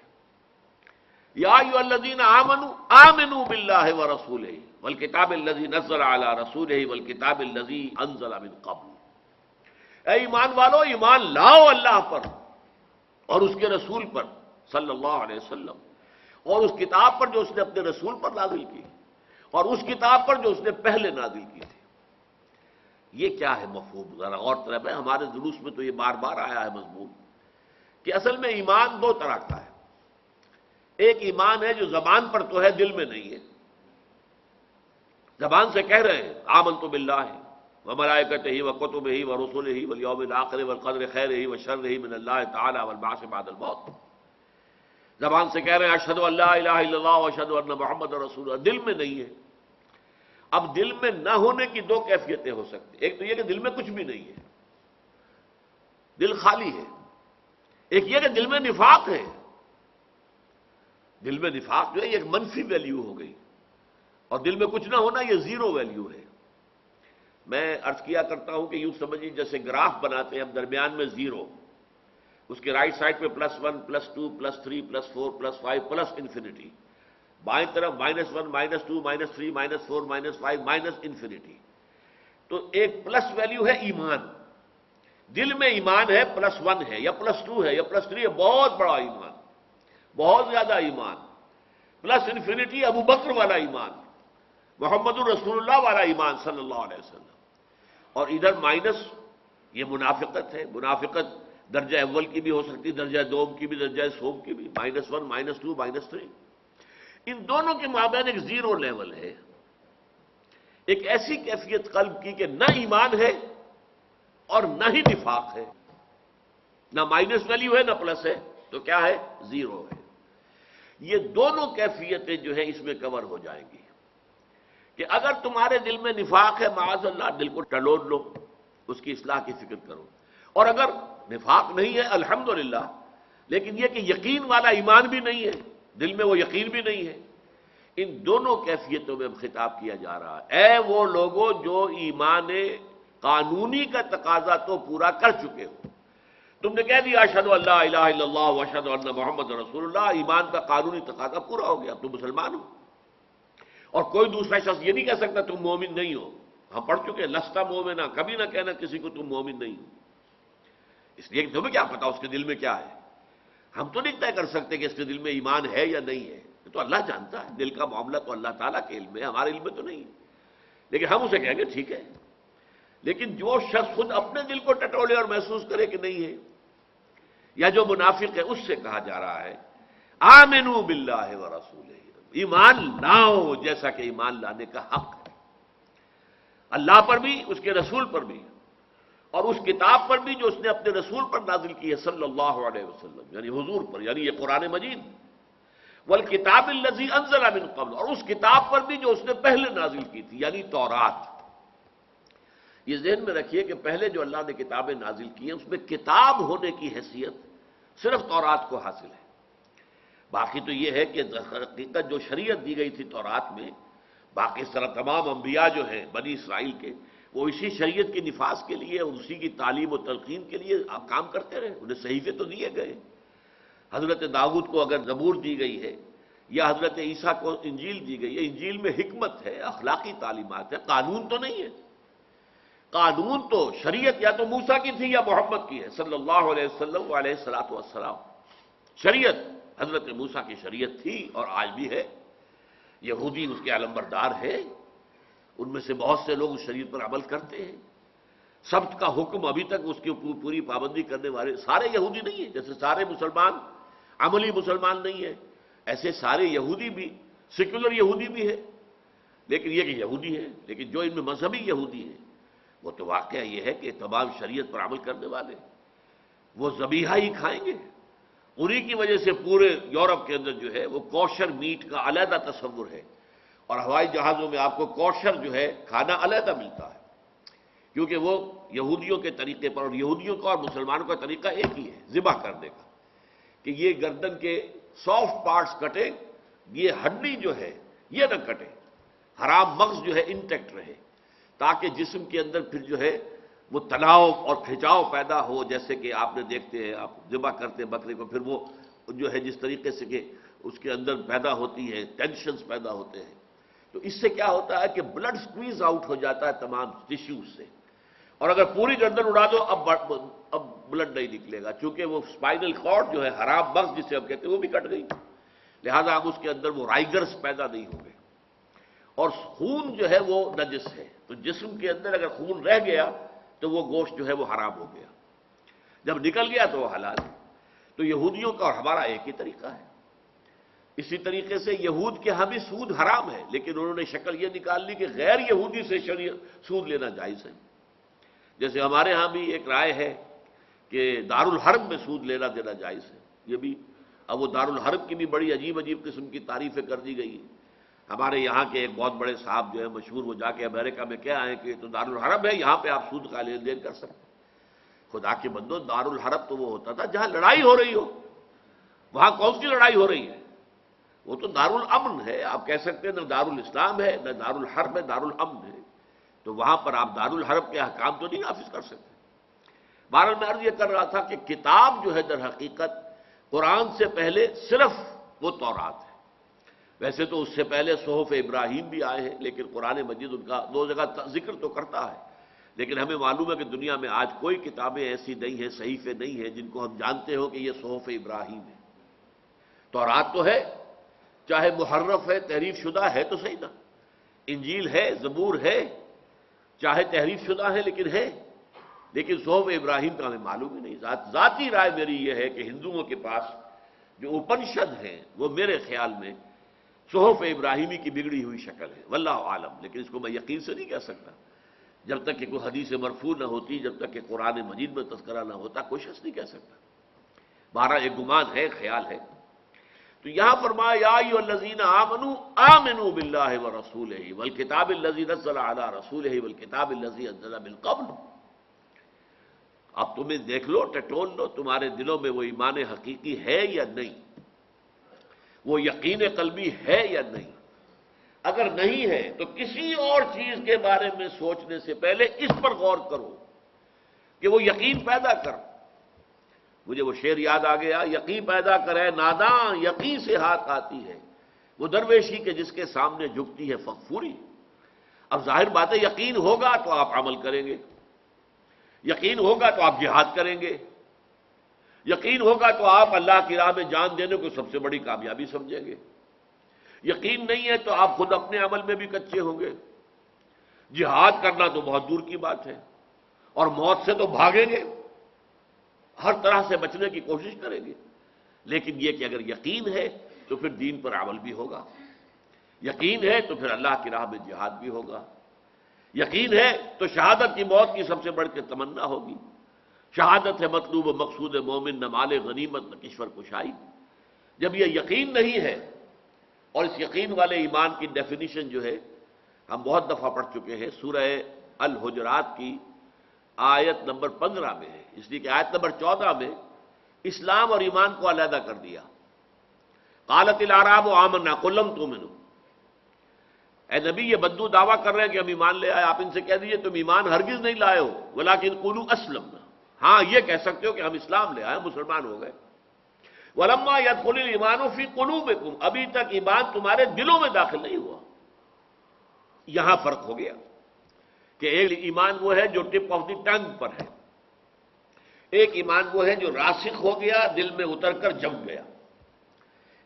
یا ایھا الذین آمنوا آمنوا باللہ ورسولہ والکتاب الذی نزل علی رسولہ والکتاب الذی انزل من قبل، اے ایمان والو، ایمان لاؤ اللہ پر اور اس کے رسول پر صلی اللہ علیہ وسلم، اور اس کتاب پر جو اس نے اپنے رسول پر نازل کی، اور اس کتاب پر جو اس نے پہلے نازل کی تھی۔ یہ کیا ہے مفہوم؟ ذرا غور طرف ہے، ہمارے دروس میں تو یہ بار بار آیا ہے مضمون کہ اصل میں ایمان دو طرح کا ہے۔ ایک ایمان ہے جو زبان پر تو ہے دل میں نہیں ہے، زبان سے کہہ رہے ہیں آمنت باللہ وملائکتہ وکتبہ ورسلہ والیوم الآخر والقدر خیرہ وشرہ من اللہ تعالی والبعث بعد الموت، زبان سے کہہ رہے ہیں اشہد ان لا الہ الا اللہ واشہد ان محمد رسول اللہ، دل میں نہیں ہے۔ اب دل میں نہ ہونے کی دو کیفیتیں ہو سکتی، ایک تو یہ کہ دل میں کچھ بھی نہیں ہے، دل خالی ہے، ایک یہ کہ دل میں نفاق ہے۔ دل میں نفاق جو ہے یہ ایک منفی ویلیو ہو گئی، اور دل میں کچھ نہ ہونا یہ زیرو ویلیو ہے۔ میں عرض کیا کرتا ہوں کہ یوں سمجھیے جیسے گراف بناتے ہیں ہم، درمیان میں زیرو، اس کے رائٹ سائڈ پہ +1 +2 +3 +4 +5 پلس انفینٹی، بائیں طرف -1 -2 -3 -4 -5 انفینٹی، تو ایک پلس ویلیو ہے ایمان، دل میں ایمان ہے +1 ہے یا +2 ہے یا +3 ہے، بہت بڑا ایمان، بہت زیادہ ایمان، پلس انفینٹی ابو بکر والا ایمان، محمد الرسول اللہ والا ایمان صلی اللہ علیہ وسلم، اور ادھر مائنس یہ منافقت ہے۔ منافقت درجہ اول کی بھی ہو سکتی، درجہ دوم کی بھی، درجہ سوم کی بھی، -1 -2 -3، ان دونوں کے مابین ایک زیرو لیول ہے، ایک ایسی کیفیت قلب کی کہ نہ ایمان ہے اور نہ ہی نفاق ہے، نہ مائنس ویلیو ہے نہ پلس ہے، تو کیا ہے؟ زیرو ہے۔ یہ دونوں کیفیتیں جو ہیں اس میں کور ہو جائیں گی کہ اگر تمہارے دل میں نفاق ہے، معاذ اللہ دل کو ٹلوڈ لو، اس کی اصلاح کی فکر کرو، اور اگر نفاق نہیں ہے الحمدللہ، لیکن یہ کہ یقین والا ایمان بھی نہیں ہے، دل میں وہ یقین بھی نہیں ہے، ان دونوں کیفیتوں میں اب خطاب کیا جا رہا ہے۔ اے وہ لوگوں جو ایمان قانونی کا تقاضا تو پورا کر چکے ہو، تم نے کہہ دیا اشہد ان لا الہ الا اللہ واشہد ان محمد رسول اللہ، ایمان کا قانونی تقاضا پورا ہو گیا، تم مسلمان ہو، اور کوئی دوسرا شخص یہ نہیں کہہ سکتا تم مومن نہیں ہو، ہم پڑھ چکے لستا مومنا، کبھی نہ کہنا کسی کو تم مومن نہیں ہو، اس لیے کہ تمہیں کیا پتا اس کے دل میں کیا ہے، ہم تو نہیں طے کر سکتے کہ اس کے دل میں ایمان ہے یا نہیں ہے، تو اللہ جانتا ہے، دل کا معاملہ تو اللہ تعالیٰ کے علم ہے، ہمارے علم میں تو نہیں ہے، لیکن ہم اسے کہیں گے ٹھیک ہے۔ لیکن جو شخص خود اپنے دل کو ٹٹولے اور محسوس کرے کہ نہیں ہے، یا جو منافق ہے، اس سے کہا جا رہا ہے آمنوا باللہ ورسولہ، ایمان لاؤ جیسا کہ ایمان لانے کا حق ہے، اللہ پر بھی، اس کے رسول پر بھی، اور اس کتاب پر بھی جو اس نے اپنے رسول پر نازل کی ہے صلی اللہ علیہ وسلم، یعنی حضور پر، یعنی یہ قرآن مجید، والکتاب الذی انزل من قبل، اور اس کتاب پر بھی جو اس نے پہلے نازل کی تھی، یعنی تورات۔ یہ ذہن میں رکھیے کہ پہلے جو اللہ نے کتابیں نازل کی ہیں اس میں کتاب ہونے کی حیثیت صرف تورات کو حاصل ہے۔ باقی تو یہ ہے کہ حقیقت جو شریعت دی گئی تھی تورات میں، باقی اس طرح تمام انبیاء جو ہیں بنی اسرائیل کے، وہ اسی شریعت کے نفاذ کے لیے اور اسی کی تعلیم و تلقین کے لیے آپ کام کرتے رہے، انہیں صحیفے تو دیے گئے۔ حضرت داؤد کو اگر زبور دی گئی ہے یا حضرت عیسیٰ کو انجیل دی گئی ہے، انجیل میں حکمت ہے، اخلاقی تعلیمات ہے، قانون تو نہیں ہے۔ قانون تو شریعت یا تو موسیٰ کی تھی یا محمد کی ہے صلی اللہ علیہ وسلم علیہ الصلوۃ والسلام۔ شریعت حضرت موسیٰ کی شریعت تھی اور آج بھی ہے، یہودی اس کے علمبردار ہے، ان میں سے بہت سے لوگ اس شریعت پر عمل کرتے ہیں۔ سبت کا حکم ابھی تک اس کی پوری پابندی کرنے والے سارے یہودی نہیں ہیں، جیسے سارے مسلمان عملی مسلمان نہیں ہیں، ایسے سارے یہودی بھی سیکولر یہودی بھی ہے، لیکن یہ کہ یہودی ہے، لیکن جو ان میں مذہبی یہودی ہیں وہ تو واقعہ یہ ہے کہ تمام شریعت پر عمل کرنے والے وہ ذبیحہ ہی کھائیں گے۔ انہی کی وجہ سے پورے یورپ کے اندر جو ہے وہ کوشر میٹ کا علیحدہ تصور ہے، اور ہوائی جہازوں میں آپ کو کوشر جو ہے کھانا علیحدہ ملتا ہے، کیونکہ وہ یہودیوں کے طریقے پر، اور یہودیوں کا اور مسلمانوں کا طریقہ ایک ہی ہے ذبح کرنے کا، کہ یہ گردن کے سافٹ پارٹس کٹے، یہ ہڈی جو ہے یہ نہ کٹے، حرام مغز جو ہے انٹیکٹ رہے، تاکہ جسم کے اندر پھر جو ہے وہ تناؤ اور کھچاؤ پیدا ہو، جیسے کہ آپ نے دیکھتے ہیں، آپ ذبح کرتے ہیں بکرے کو، پھر وہ جو ہے جس طریقے سے کہ اس کے اندر پیدا ہوتی ہے، ٹینشنز پیدا ہوتے ہیں، تو اس سے کیا ہوتا ہے کہ بلڈ سکویز آؤٹ ہو جاتا ہے تمام ٹیشوز سے، اور اگر پوری گردن اڑا دو اب بلڈ نہیں نکلے گا، چونکہ وہ اسپائنل کارڈ جو ہے حرام مغز جسے ہم کہتے ہیں وہ بھی کٹ گئی، لہذا اب اس کے اندر وہ رائگرز پیدا نہیں ہوں گے، اور خون جو ہے وہ نجس ہے، تو جسم کے اندر اگر خون رہ گیا تو وہ گوشت جو ہے وہ حرام ہو گیا، جب نکل گیا تو وہ حلال ہے۔ تو یہودیوں کا اور ہمارا ایک ہی طریقہ ہے۔ اسی طریقے سے یہود کے ہاں بھی سود حرام ہے، لیکن انہوں نے شکل یہ نکال لی کہ غیر یہودی سے سود لینا جائز ہے۔ جیسے ہمارے ہاں بھی ایک رائے ہے کہ دارالحرب میں سود لینا دینا جائز ہے، یہ بھی اب وہ دارالحرب کی بھی بڑی عجیب قسم کی تعریفیں کر دی گئی ہیں۔ ہمارے یہاں کے ایک بہت بڑے صاحب جو ہے مشہور، وہ جا کے امریکہ میں کیا آئے کہ تو دارالحرب ہے، یہاں پہ آپ سود کا لین دین کر سکتے ہیں۔ خدا کے بندو، دارالحرب تو وہ ہوتا تھا جہاں لڑائی ہو رہی ہو، وہاں کون سی لڑائی ہو رہی ہے؟ وہ تو دارالامن ہے، آپ کہہ سکتے ہیں نہ دارالاسلام ہے نہ دارالحرب ہے، دارالامن ہے، تو وہاں پر آپ دارالحرب کے احکام تو نہیں نافذ کر سکتے۔ بہرحال میں عرض یہ کر رہا تھا کہ کتاب جو ہے در حقیقت قرآن سے پہلے صرف وہ تورات ہے، ویسے تو اس سے پہلے صحف ابراہیم بھی آئے ہیں، لیکن قرآن مجید ان کا دو جگہ ذکر تو کرتا ہے، لیکن ہمیں معلوم ہے کہ دنیا میں آج کوئی کتابیں ایسی نہیں ہیں، صحیفے نہیں ہیں جن کو ہم جانتے ہو کہ یہ صحف ابراہیم ہے۔ تورات تو ہے، چاہے محرف ہے، تحریف شدہ ہے تو صحیح نا، انجیل ہے، زبور ہے، چاہے تحریف شدہ ہے لیکن ہے، لیکن صحف ابراہیم کا ہمیں معلوم ہی نہیں۔ ذاتی رائے میری یہ ہے کہ ہندوؤں کے پاس جو اپنشد ہیں وہ میرے خیال میں صحف ابراہیمی کی بگڑی ہوئی شکل ہے، واللہ عالم، لیکن اس کو میں یقین سے نہیں کہہ سکتا، جب تک کہ کوئی حدیث مرفوع نہ ہوتی، جب تک کہ قرآن مجید میں تذکرہ نہ ہوتا، کوئی شخص نہیں کہہ سکتا۔ بہرحال ایک گمان ہے، خیال ہے۔ تو یہاں فرمایا یا ایھا الذین آمنوا آمنوا باللہ ورسولہ والکتاب الذی نزل علی رسولہ والکتاب الذی انزل من قبل۔ اب تمہیں دیکھ لو، ٹٹول لو، تمہارے دلوں میں وہ ایمان حقیقی ہے یا نہیں، وہ یقین قلبی ہے یا نہیں۔ اگر نہیں ہے تو کسی اور چیز کے بارے میں سوچنے سے پہلے اس پر غور کرو کہ وہ یقین پیدا کر۔ مجھے وہ شعر یاد آ گیا، یقین پیدا کرے ناداں یقین سے ہاتھ آتی ہے، وہ درویشی کے جس کے سامنے جھکتی ہے فغفوری۔ اب ظاہر بات ہے یقین ہوگا تو آپ عمل کریں گے، یقین ہوگا تو آپ جہاد کریں گے، یقین ہوگا تو آپ اللہ کی راہ میں جان دینے کو سب سے بڑی کامیابی سمجھیں گے۔ یقین نہیں ہے تو آپ خود اپنے عمل میں بھی کچے ہوں گے۔ جہاد کرنا تو بہت دور کی بات ہے، اور موت سے تو بھاگیں گے، ہر طرح سے بچنے کی کوشش کریں گے، لیکن یہ کہ اگر یقین ہے تو پھر دین پر عمل بھی ہوگا، یقین ہے تو پھر اللہ کی راہ میں جہاد بھی ہوگا، یقین ہے تو شہادت کی موت کی سب سے بڑھ کے تمنا ہوگی۔ شہادت ہے مطلوب و مقصود مومن، نہ مال غنیمت نہ کشور کشائی۔ جب یہ یقین نہیں ہے اور اس یقین والے ایمان کی ڈیفینیشن جو ہے ہم بہت دفعہ پڑھ چکے ہیں، سورہ الحجرات کی آیت نمبر 15 میں ہے، اس لیے کہ آیت نمبر 14 میں اسلام اور ایمان کو علیحدہ کر دیا۔ قالت الاعراب آمنا قل لم تؤمنوا، اے نبی یہ بدو دعویٰ کر رہے ہیں کہ ہم ایمان لے آئے، آپ ان سے کہہ دیجئے تم ایمان ہرگز نہیں لائے ہو، ولکن قولوا اسلمنا، ہاں یہ کہہ سکتے ہو کہ ہم اسلام لے آئے، مسلمان ہو گئے۔ ولما يدخل الايمان في قلوبكم، ابھی تک ایمان تمہارے دلوں میں داخل نہیں ہوا۔ یہاں فرق ہو گیا کہ ایک ایمان وہ ہے جو ٹپ آف دی ٹنگ پر ہے، ایک ایمان وہ ہے جو راسخ ہو گیا، دل میں اتر کر جم گیا۔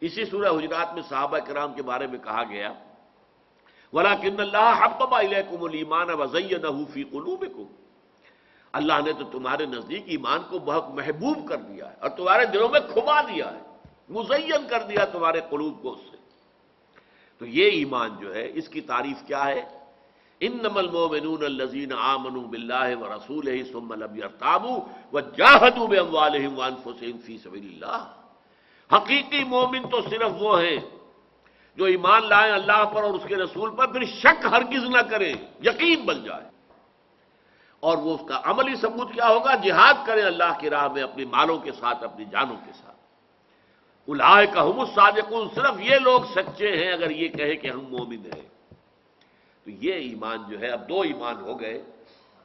اسی سورہ حجرات میں صحابہ کرام کے بارے میں کہا گیا وَلَكِنَّ اللَّهَ حَبَّبَ إِلَيْكُمُ الْإِيمَانَ وَزَيَّنَهُ فِي قُلُوبِكُمْ، اللہ نے تو تمہارے نزدیک ایمان کو بہت محبوب کر دیا ہے اور تمہارے دلوں میں کھما دیا ہے، مزین کر دیا تمہارے قلوب کو اس سے۔ تو یہ ایمان جو ہے اس کی تعریف کیا ہے؟ انما المؤمنون الذين آمنوا بالله ورسوله ثم لم يرتابوا وجاهدوا باموالهم وانفسهم في سبيل الله، حقیقی مومن تو صرف وہ ہیں جو ایمان لائیں اللہ پر اور اس کے رسول پر، پھر شک ہرگز نہ کریں، یقین بن جائے، اور وہ اس کا عملی ثبوت کیا ہوگا؟ جہاد کریں اللہ کی راہ میں اپنی مالوں کے ساتھ، اپنی جانوں کے ساتھ۔ اولئک هم الصادقون، صرف یہ لوگ سچے ہیں اگر یہ کہے کہ ہم مومن ہیں۔ تو یہ ایمان جو ہے، اب دو ایمان ہو گئے،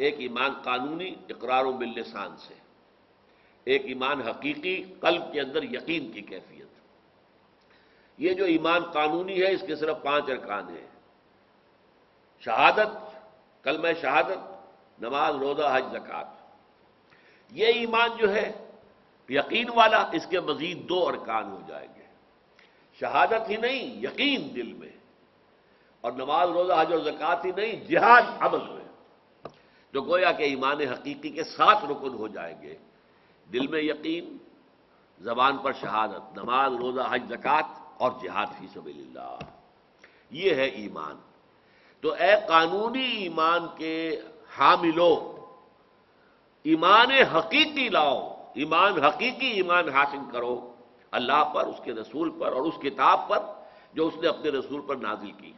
ایک ایمان قانونی اقرار باللسان سے، ایک ایمان حقیقی قلب کے اندر یقین کی کیفیت۔ یہ جو ایمان قانونی ہے اس کے صرف 5 ارکان ہیں: شہادت، کلمہ شہادت، نماز، روزہ، حج، زکوٰۃ۔ یہ ایمان جو ہے یقین والا، اس کے مزید 2 ارکان ہو جائیں گے، شہادت ہی نہیں، یقین دل میں، اور نماز، روزہ، حج اور زکوٰۃ ہی نہیں، جہاد عمل میں، جو گویا کہ ایمان حقیقی کے 7 رکن ہو جائیں گے: دل میں یقین، زبان پر شہادت، نماز، روزہ، حج، زکوٰۃ اور جہاد فی سبیل اللہ۔ یہ ہے ایمان۔ تو اے قانونی ایمان کے حاملو، ایمان حقیقی لاؤ، ایمان حقیقی ایمان حاصل کرو اللہ پر، اس کے رسول پر اور اس کتاب پر جو اس نے اپنے رسول پر نازل کی،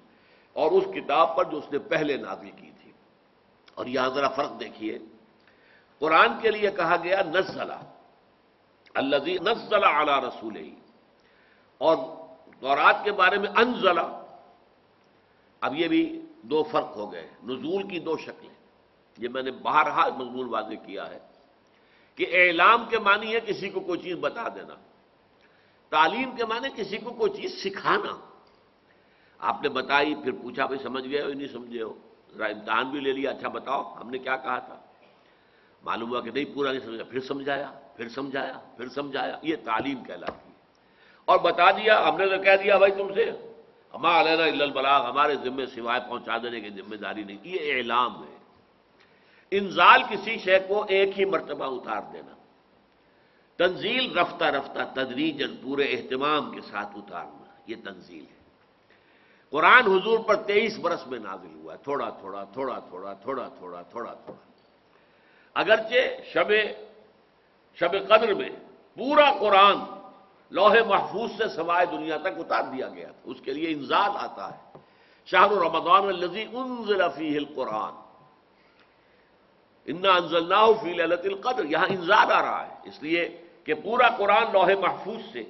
اور اس کتاب پر جو اس نے پہلے نازل کی تھی۔ اور یہاں ذرا فرق دیکھیے، قرآن کے لیے کہا گیا نزل، الذی نزل علی رسولہ، اور تورات کے بارے میں انزل۔ اب یہ بھی 2 فرق ہو گئے، نزول کی 2 شکلیں، یہ میں نے بہرہا مضمون واضح کیا ہے کہ اعلام کے معنی ہے کسی کو کوئی چیز بتا دینا، تعلیم کے معنی کسی کو کوئی چیز سکھانا۔ آپ نے بتائی، پھر پوچھا بھائی سمجھ گئے ہو یا نہیں سمجھے ہو، ذرا امتحان بھی لے لیا، اچھا بتاؤ ہم نے کیا کہا تھا، معلوم ہوا کہ نہیں پورا نہیں سمجھا، پھر سمجھایا، پھر سمجھایا، پھر سمجھایا، یہ تعلیم کہلاتی ہے۔ اور بتا دیا، ہم نے تو کہہ دیا بھائی تم سے، ہما علینا الا البلاغ، ہمارے ذمے سوائے پہنچا دینے کی ذمہ داری نہیں، یہ اعلام ہے۔ انزال کسی شے کو ایک ہی مرتبہ اتار دینا، تنزیل رفتہ رفتہ تدریجاً پورے اہتمام کے ساتھ اتارنا، یہ تنزیل ہے۔ قرآن حضور پر 23 برس میں نازل ہوا ہے، تھوڑا تھوڑا تھوڑا تھوڑا تھوڑا تھوڑا تھوڑا تھوڑا، اگرچہ شب قدر میں پورا قرآن لوح محفوظ سے سمائے دنیا تک اتار دیا گیا تھا، اس کے لیے انزال آتا ہے، شہر رمضان الذی انزل فیہ القرآن انا انزلناہ فی لیلۃ القدر، یہاں انزال آ رہا ہے اس لیے کہ پورا قرآن لوح محفوظ سے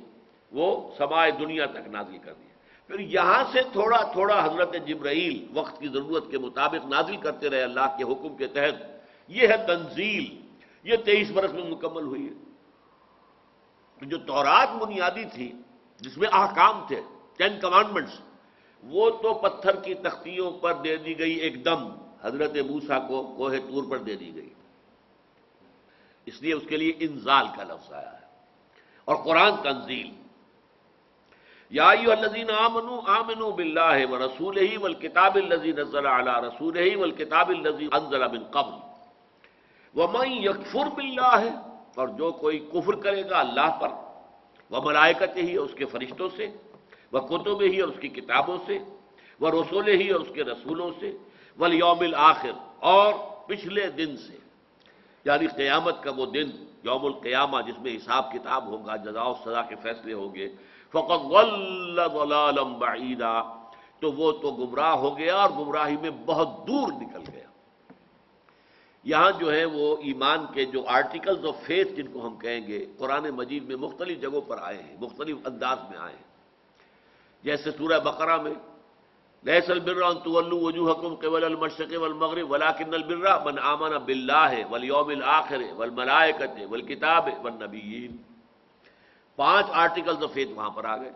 وہ سمائے دنیا تک نازل کر دیا، پھر یہاں سے تھوڑا تھوڑا حضرت جبرائیل وقت کی ضرورت کے مطابق نازل کرتے رہے اللہ کے حکم کے تحت، یہ ہے تنزیل، یہ 23 برس میں مکمل ہوئی ہے۔ جو تورات بنیادی تھی جس میں احکام تھے، 10 کمانڈمنٹس، وہ تو پتھر کی تختیوں پر دے دی گئی ایک دم، حضرت موسیٰ کو کوہ طور پر دے دی گئی، اس لیے اس کے لیے انزال کا لفظ آیا ہے، اور قرآن تنزیل۔ یا ایھا الذین آمنوا آمنوا باللہ ورسولہ والکتاب الذی نزل علی رسولہ والکتاب الذی انزل من قبل ومن یکفر باللہ، اور جو کوئی کفر کرے گا اللہ پر، وملائکتہ اور اس کے فرشتوں سے، وکتبہ اور اس کی کتابوں سے، ورسولہ اور اس کے رسولوں سے، والیوم الآخر اور پچھلے دن سے، یعنی قیامت کا وہ دن، یوم القیامہ، جس میں حساب کتاب ہوگا، جزا و سزا کے فیصلے ہوں گے، فقد ضل ضلالا بعیدا، تو وہ تو گمراہ ہو گیا اور گمراہی میں بہت دور نکل گیا۔ یہاں جو ہے وہ ایمان کے جو آرٹیکلز آف فیتھ جن کو ہم کہیں گے، قرآن مجید میں مختلف جگہوں پر آئے ہیں، مختلف انداز میں آئے ہیں۔ جیسے سورہ بقرہ میں لیس البر ان تولوا وجوہکم قبل المشرق والمغرب ولکن البر من آمن باللہ والیوم الآخر والملائکۃ والکتاب والنبیین، 5 آرٹیکلز آف فیتھ وہاں پر آ گئے۔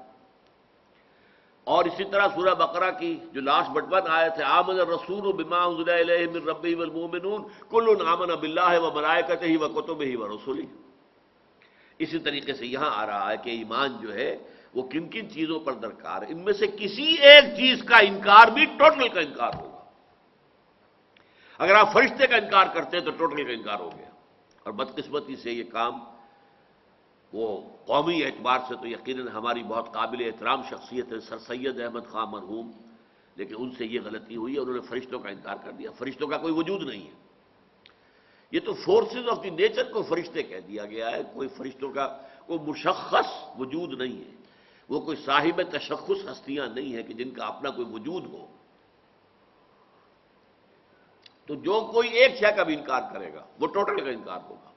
اور اسی طرح سورہ بقرہ کی جو لاسٹ بٹ ون آیت ہے، آمن الرسول بما انزل الیہ من ربہ والمؤمنون کل آمن باللہ وملائکتہ وکتبہ ورسلہ، اسی طریقے سے یہاں آ رہا ہے کہ ایمان جو ہے وہ کن کن چیزوں پر درکار ہے، ان میں سے کسی ایک چیز کا انکار بھی ٹوٹل کا انکار ہوگا۔ اگر آپ فرشتے کا انکار کرتے ہیں تو ٹوٹل کا انکار ہو گیا، اور بدقسمتی سے یہ کام وہ قومی اعتبار سے تو یقیناً ہماری بہت قابل احترام شخصیت ہے سر سید احمد خان مرحوم، لیکن ان سے یہ غلطی ہوئی، انہوں نے فرشتوں کا انکار کر دیا۔ فرشتوں کا کوئی وجود نہیں ہے، یہ تو فورسز آف دی نیچر کو فرشتے کہہ دیا گیا ہے، کوئی فرشتوں کا کوئی مشخص وجود نہیں ہے، وہ کوئی صاحب تشخص ہستیاں نہیں ہیں کہ جن کا اپنا کوئی وجود ہو۔ تو جو کوئی ایک شے کا بھی انکار کرے گا وہ ٹوٹل کا انکار ہوگا۔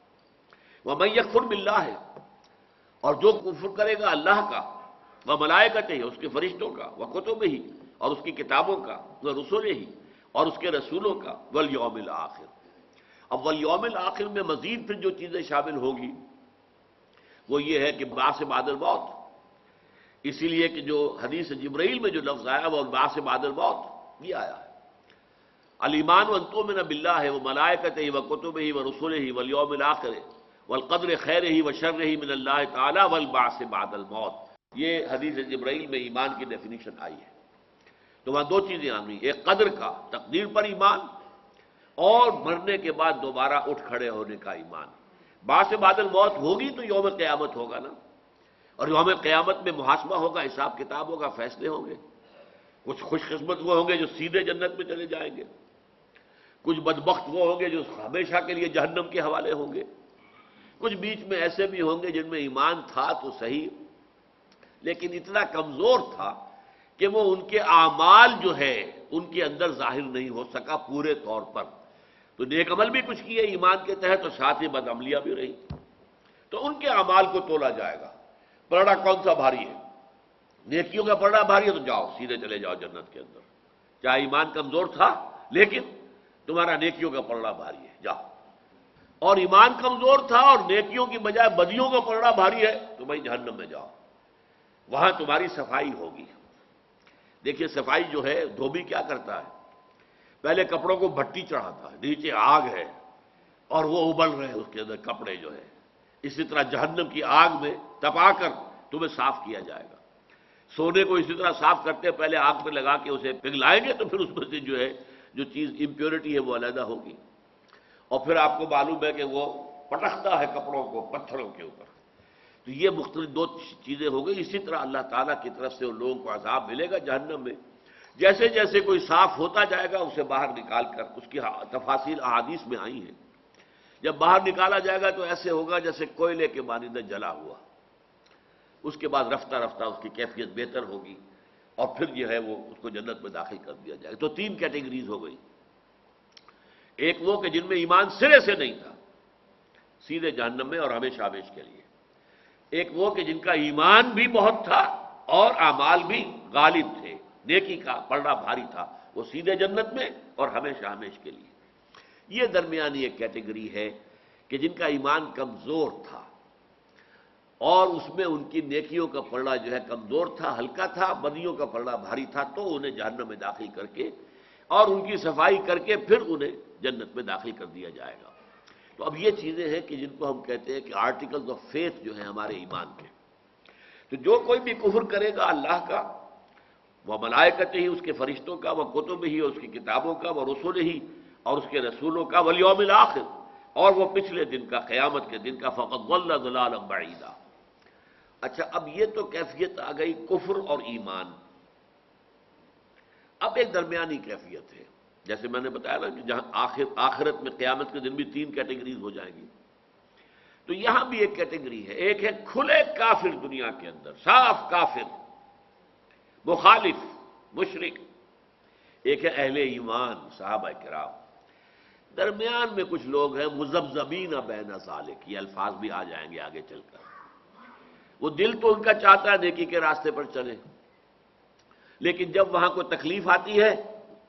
وَمَن يَكْفُرْ بِاللَّهِ، اور جو کفر کرے گا اللہ کا، وَمَلَائِكَتِهِ، اس کے فرشتوں کا، وَكُتُبِهِ، اور اس کی کتابوں کا، وَرُسُلِهِ، اور اس کے رسولوں کا، وَالْيَوْمِ الْآخِرِ۔ اب وَالْيَوْمِ الْآخِرِ میں مزید پھر جو چیزیں شامل ہوگی وہ یہ ہے کہ بعث بعد الموت، اسی لیے کہ جو حدیث جبرائیل میں جو لفظ آیا وہ بعث بعد الموت یہ آیا ہے۔ الایمان ان تؤمن باللہ وملائکتہ وکتبہ ورسلہ والیوم الآخر والقدر خیرہ وشرہ من اللہ تعالی والبعث بعد الموت، یہ حدیث جبرائیل میں ایمان کی ڈیفینیشن آئی ہے۔ تو وہاں 2 چیزیں آئی، ایک قدر کا، تقدیر پر ایمان، اور مرنے کے بعد دوبارہ اٹھ کھڑے ہونے کا ایمان۔ بعث بعد الموت ہوگی تو یوم قیامت ہوگا نا، اور یوم قیامت میں محاسبہ ہوگا، حساب کتاب ہوگا، فیصلے ہوں گے۔ کچھ خوش قسمت وہ ہوں گے جو سیدھے جنت میں چلے جائیں گے، کچھ بدبخت وہ ہوں گے جو ہمیشہ کے لیے جہنم کے حوالے ہوں گے، کچھ بیچ میں ایسے بھی ہوں گے جن میں ایمان تھا تو صحیح لیکن اتنا کمزور تھا کہ وہ ان کے اعمال جو ہے ان کے اندر ظاہر نہیں ہو سکا پورے طور پر۔ تو نیک عمل بھی کچھ کیے ایمان کے تحت اور ساتھ ہی بد عملیاں بھی رہی، تو ان کے اعمال کو تولا جائے گا، پلڑا کون سا بھاری ہے؟ نیکیوں کا پلڑا بھاری ہے تو جاؤ سیدھے چلے جاؤ جنت کے اندر، چاہے ایمان کمزور تھا لیکن تمہارا نیکیوں کا پلڑا بھاری ہے، جاؤ۔ اور ایمان کمزور تھا اور نیکیوں کی بجائے بدیوں کا پلڑا بھاری ہے تو بھائی جہنم میں جاؤ، وہاں تمہاری صفائی ہوگی۔ دیکھیے صفائی جو ہے، دھوبی کیا کرتا ہے؟ پہلے کپڑوں کو بھٹی چڑھاتا ہے، نیچے آگ ہے اور وہ ابل رہے ہیں اس کے اندر کپڑے جو ہے، اسی طرح جہنم کی آگ میں تپا کر تمہیں صاف کیا جائے گا۔ سونے کو اسی طرح صاف کرتے ہیں، پہلے آگ پہ لگا کے اسے پگھلائیں گے تو پھر اس میں سے جو ہے جو چیز امپیورٹی ہے وہ علیحدہ ہوگی، اور پھر آپ کو معلوم ہے کہ وہ پٹکتا ہے کپڑوں کو پتھروں کے اوپر۔ تو یہ مختلف 2 چیزیں ہو گئی۔ اسی طرح اللہ تعالیٰ کی طرف سے ان لوگوں کو عذاب ملے گا جہنم میں، جیسے جیسے کوئی صاف ہوتا جائے گا اسے باہر نکال کر، اس کی تفاصیل احادیث میں آئی ہیں، جب باہر نکالا جائے گا تو ایسے ہوگا جیسے کوئلے کے مانند جلا ہوا، اس کے بعد رفتہ رفتہ اس کی کیفیت بہتر ہوگی اور پھر جو ہے وہ اس کو جنت میں داخل کر دیا جائے گا۔ تو 3 کیٹیگریز ہو گئی، ایک وہ کہ جن میں ایمان سرے سے نہیں تھا، سیدھے جہنم میں اور ہمیشہ ہمیش کے لیے، ایک وہ کہ جن کا ایمان بھی بہت تھا اور اعمال بھی غالب تھے، نیکی کا پلڑا بھاری تھا، وہ سیدھے جنت میں اور ہمیشہ ہمیش کے لیے۔ یہ درمیانی ایک کیٹیگری ہے کہ جن کا ایمان کمزور تھا اور اس میں ان کی نیکیوں کا پلڑا جو ہے کمزور تھا، ہلکا تھا، بدیوں کا پلڑا بھاری تھا، تو انہیں جہنم میں داخل کر کے اور ان کی صفائی کر کے پھر انہیں جنت میں داخل کر دیا جائے گا۔ تو اب یہ چیزیں ہیں کہ جن کو ہم کہتے ہیں کہ آرٹیکلز آف فیتھ جو ہیں ہمارے ایمان کے۔ تو جو کوئی بھی کفر کرے گا اللہ کا، وہ ملائکتہ ہی، اس کے فرشتوں کا، وہ کتب ہی، اس کی کتابوں کا، وہ رسول ہی، اور اس کے رسولوں کا، والیوم الآخر، اور وہ پچھلے دن کا، قیامت کے دن کا، فقد ضل ضلالا بعیدا۔ اچھا اب یہ تو کیفیت آ گئی کفر اور ایمان۔ اب ایک درمیانی کیفیت ہے، جیسے میں نے بتایا نا کہ جہاں آخرت میں قیامت کے دن بھی 3 کیٹیگریز ہو جائیں گی۔ تو یہاں بھی ایک کیٹیگری ہے، ایک ہے کھلے کافر دنیا کے اندر، صاف کافر، مخالف، مشرک، ایک ہے اہل ایمان صحابہ کرام، درمیان میں کچھ لوگ ہیں مذبذبین بین ذالک، یہ الفاظ بھی آ جائیں گے آگے چل کر۔ وہ دل تو ان کا چاہتا ہے نیکی کے راستے پر چلے، لیکن جب وہاں کوئی تکلیف آتی ہے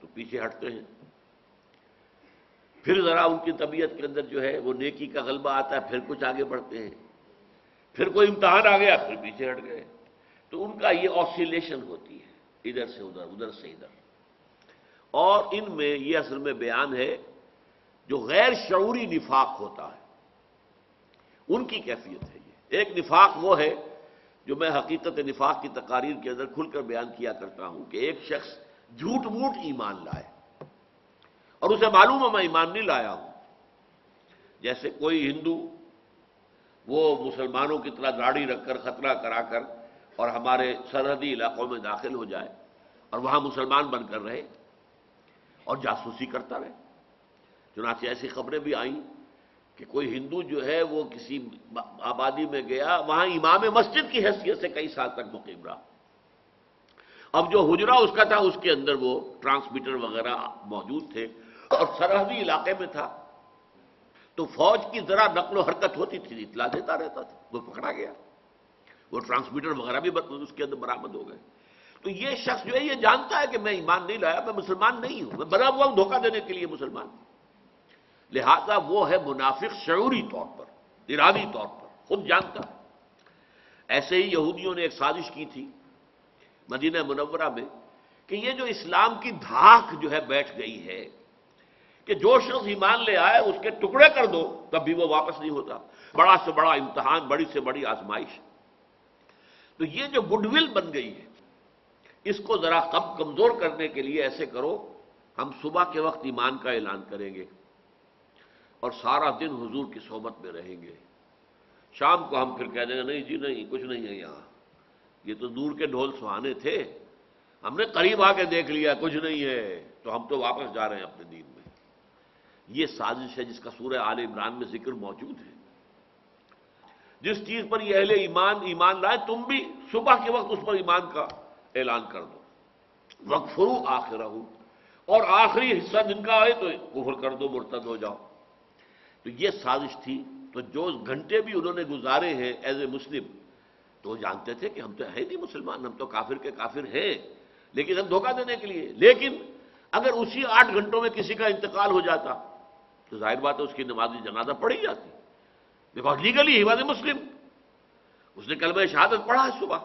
تو پیچھے ہٹتے ہیں، پھر ذرا ان کی طبیعت کے اندر جو ہے وہ نیکی کا غلبہ آتا ہے، پھر کچھ آگے بڑھتے ہیں، پھر کوئی امتحان آ گیا پھر پیچھے ہٹ گئے۔ تو ان کا یہ آسیلیشن ہوتی ہے، ادھر سے ادھر، ادھر سے ادھر، اور ان میں یہ اصل میں بیان ہے جو غیر شعوری نفاق ہوتا ہے ان کی کیفیت ہے یہ۔ ایک نفاق وہ ہے جو میں حقیقت نفاق کی تقاریر کے اندر کھل کر بیان کیا کرتا ہوں کہ ایک شخص جھوٹ موٹ ایمان لائے اور اسے معلوم ہے میں ایمان نہیں لایا ہوں، جیسے کوئی ہندو وہ مسلمانوں کی طرح داڑھی رکھ کر خطرہ کرا کر اور ہمارے سرحدی علاقوں میں داخل ہو جائے اور وہاں مسلمان بن کر رہے اور جاسوسی کرتا رہے۔ چنانچہ ایسی خبریں بھی آئیں کہ کوئی ہندو جو ہے وہ کسی آبادی میں گیا، وہاں امام مسجد کی حیثیت سے کئی سال تک مقیم رہا، اب جو حجرہ اس کا تھا اس کے اندر وہ ٹرانسمیٹر وغیرہ موجود تھے اور سرحدی علاقے میں تھا، تو فوج کی ذرا نقل و حرکت ہوتی تھی اطلاع دیتا رہتا تھا، وہ پکڑا گیا، وہ ٹرانسمیٹر وغیرہ بھی اس کے اندر برآمد ہو گئے۔ تو یہ شخص جو ہے یہ جانتا ہے کہ میں ایمان نہیں لایا، میں مسلمان نہیں ہوں، میں بنا ہوا ہوں دھوکہ دینے کے لیے مسلمان، لہذا وہ ہے منافق شعوری طور پر، ارادی طور پر، خود جانتا ہے۔ ایسے ہی یہودیوں نے ایک سازش کی تھی مدینہ منورہ میں کہ یہ جو اسلام کی دھاک جو ہے بیٹھ گئی ہے کہ جو شخص ایمان لے آئے اس کے ٹکڑے کر دو تب بھی وہ واپس نہیں ہوتا، بڑا سے بڑا امتحان، بڑی سے بڑی آزمائش۔ تو یہ جو گڈ ول بن گئی ہے اس کو ذرا کمزور کرنے کے لیے ایسے کرو، ہم صبح کے وقت ایمان کا اعلان کریں گے اور سارا دن حضور کی صحبت میں رہیں گے، شام کو ہم پھر کہہ دیں گے نہیں جی نہیں کچھ نہیں ہے یہاں، یہ تو دور کے ڈھول سہانے تھے، ہم نے قریب آ کے دیکھ لیا کچھ نہیں ہے تو ہم تو واپس جا رہے ہیں اپنے دین میں۔ یہ سازش ہے جس کا سورہ آل عمران میں ذکر موجود ہے۔ جس چیز پر یہ اہل ایمان لائے تم بھی صبح کے وقت اس پر ایمان کا اعلان کر دو، وَاغْفِرُوا آخِرَهُ، اور آخری حصہ جن کا آئے تو کفر کر دو، مرتد ہو جاؤ۔ تو یہ سازش تھی، تو جو گھنٹے بھی انہوں نے گزارے ہیں ایز اے مسلم تو وہ جانتے تھے کہ ہم تو ہے نہیں مسلمان، ہم تو کافر کے کافر ہیں، لیکن ہم دھوکہ دینے کے لیے، لیکن اگر اسی 8 گھنٹوں میں کسی کا انتقال ہو جاتا تو ظاہر بات ہے اس کی نماز جنازہ پڑھی جاتی، because legally he was a Muslim, اس نے کلمہ شہادت پڑھا ہے صبح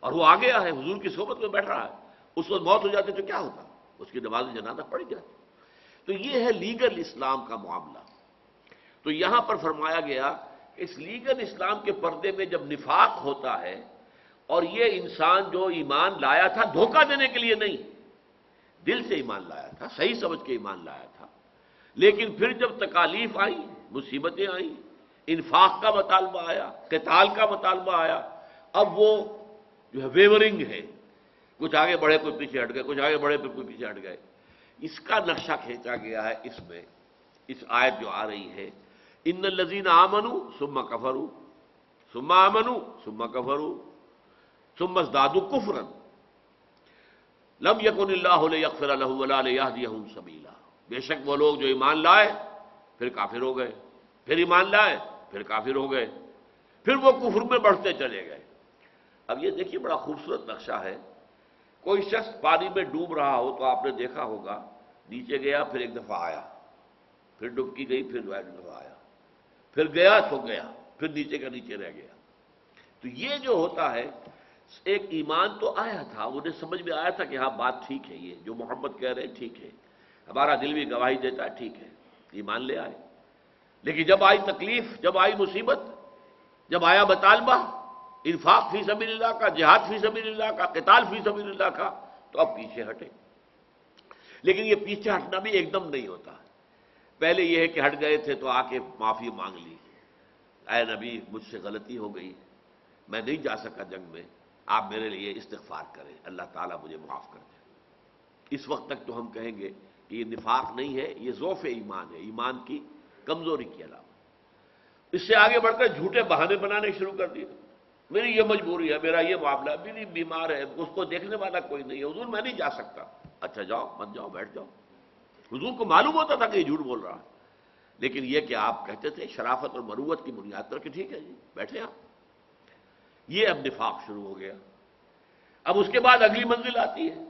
اور وہ آ گیا ہے حضور کی صحبت میں بیٹھ رہا ہے، اس وقت موت ہو جاتی تو کیا ہوتا، اس کی نماز جنازہ پڑھی جاتی۔ تو یہ ہے لیگل اسلام کا معاملہ۔ تو یہاں پر فرمایا گیا کہ اس لیگل اسلام کے پردے میں جب نفاق ہوتا ہے اور یہ انسان جو ایمان لایا تھا دھوکہ دینے کے لیے نہیں، دل سے ایمان لایا تھا، صحیح سمجھ کے ایمان لایا تھا، لیکن پھر جب تکالیف آئیں، مصیبتیں آئیں، انفاق کا مطالبہ آیا، قتال کا مطالبہ آیا، اب وہ جو ہے ویورنگ ہے، کچھ آگے بڑھے کوئی پیچھے ہٹ گئے، کچھ آگے بڑھے پھر کوئی پیچھے ہٹ گئے۔ اس کا نقشہ کھینچا گیا ہے اس میں، اس آیت جو آ رہی ہے ان الذین آمنوا ثم کفروا ثم آمنوا ثم کفروا ثم ازدادوا کفرا لم یکن اللہ لیغفر لهم ولا لیہدیہم سبیلا۔ بے شک وہ لوگ جو ایمان لائے پھر کافر ہو گئے، پھر ایمان لائے پھر کافر ہو گئے، پھر وہ کفر میں بڑھتے چلے گئے۔ اب یہ دیکھیے بڑا خوبصورت نقشہ ہے، کوئی شخص پانی میں ڈوب رہا ہو تو آپ نے دیکھا ہوگا نیچے گیا پھر ایک دفعہ آیا، پھر ڈبکی گئی پھر ایک دفعہ آیا، پھر گیا تو گیا، پھر نیچے کا نیچے رہ گیا۔ تو یہ جو ہوتا ہے ایک ایمان تو آیا تھا، انہیں سمجھ میں آیا تھا کہ ہاں بات ٹھیک ہے، یہ جو محمد کہہ رہے ہیں ٹھیک ہے، ہمارا دل بھی گواہی دیتا ہے ٹھیک ہے، ایمان لے آئے، لیکن جب آئی تکلیف، جب آئی مصیبت، جب آیا مطالبہ انفاق فی سبیل اللہ کا، جہاد فی سبیل اللہ کا، قتال فی سبیل اللہ کا، تو اب پیچھے ہٹے۔ لیکن یہ پیچھے ہٹنا بھی ایک دم نہیں ہوتا، پہلے یہ ہے کہ ہٹ گئے تھے تو آ کے معافی مانگ لی، اے نبی مجھ سے غلطی ہو گئی، میں نہیں جا سکا جنگ میں، آپ میرے لیے استغفار کریں، اللہ تعالیٰ مجھے معاف کر دیں۔ اس وقت تک تو ہم کہیں گے کہ یہ نفاق نہیں ہے، یہ ضعف ایمان ہے، ایمان کی کمزوری کے علاوہ۔ اس سے آگے بڑھ کر جھوٹے بہانے بنانے شروع کر دیے. میری یہ مجبوری ہے، میرا یہ معاملہ ہے، میری بیمار ہے، اس کو دیکھنے والا کوئی نہیں ہے، حضور میں نہیں جا سکتا. اچھا جاؤ، مت جاؤ، بیٹھ جاؤ. حضور کو معلوم ہوتا تھا کہ یہ جھوٹ بول رہا ہے، لیکن یہ کہ آپ کہتے تھے شرافت اور مروت کی بنیاد پر کہ ٹھیک ہے جی بیٹھے آپ. یہ اب نفاق شروع ہو گیا. اب اس کے بعد اگلی منزل آتی ہے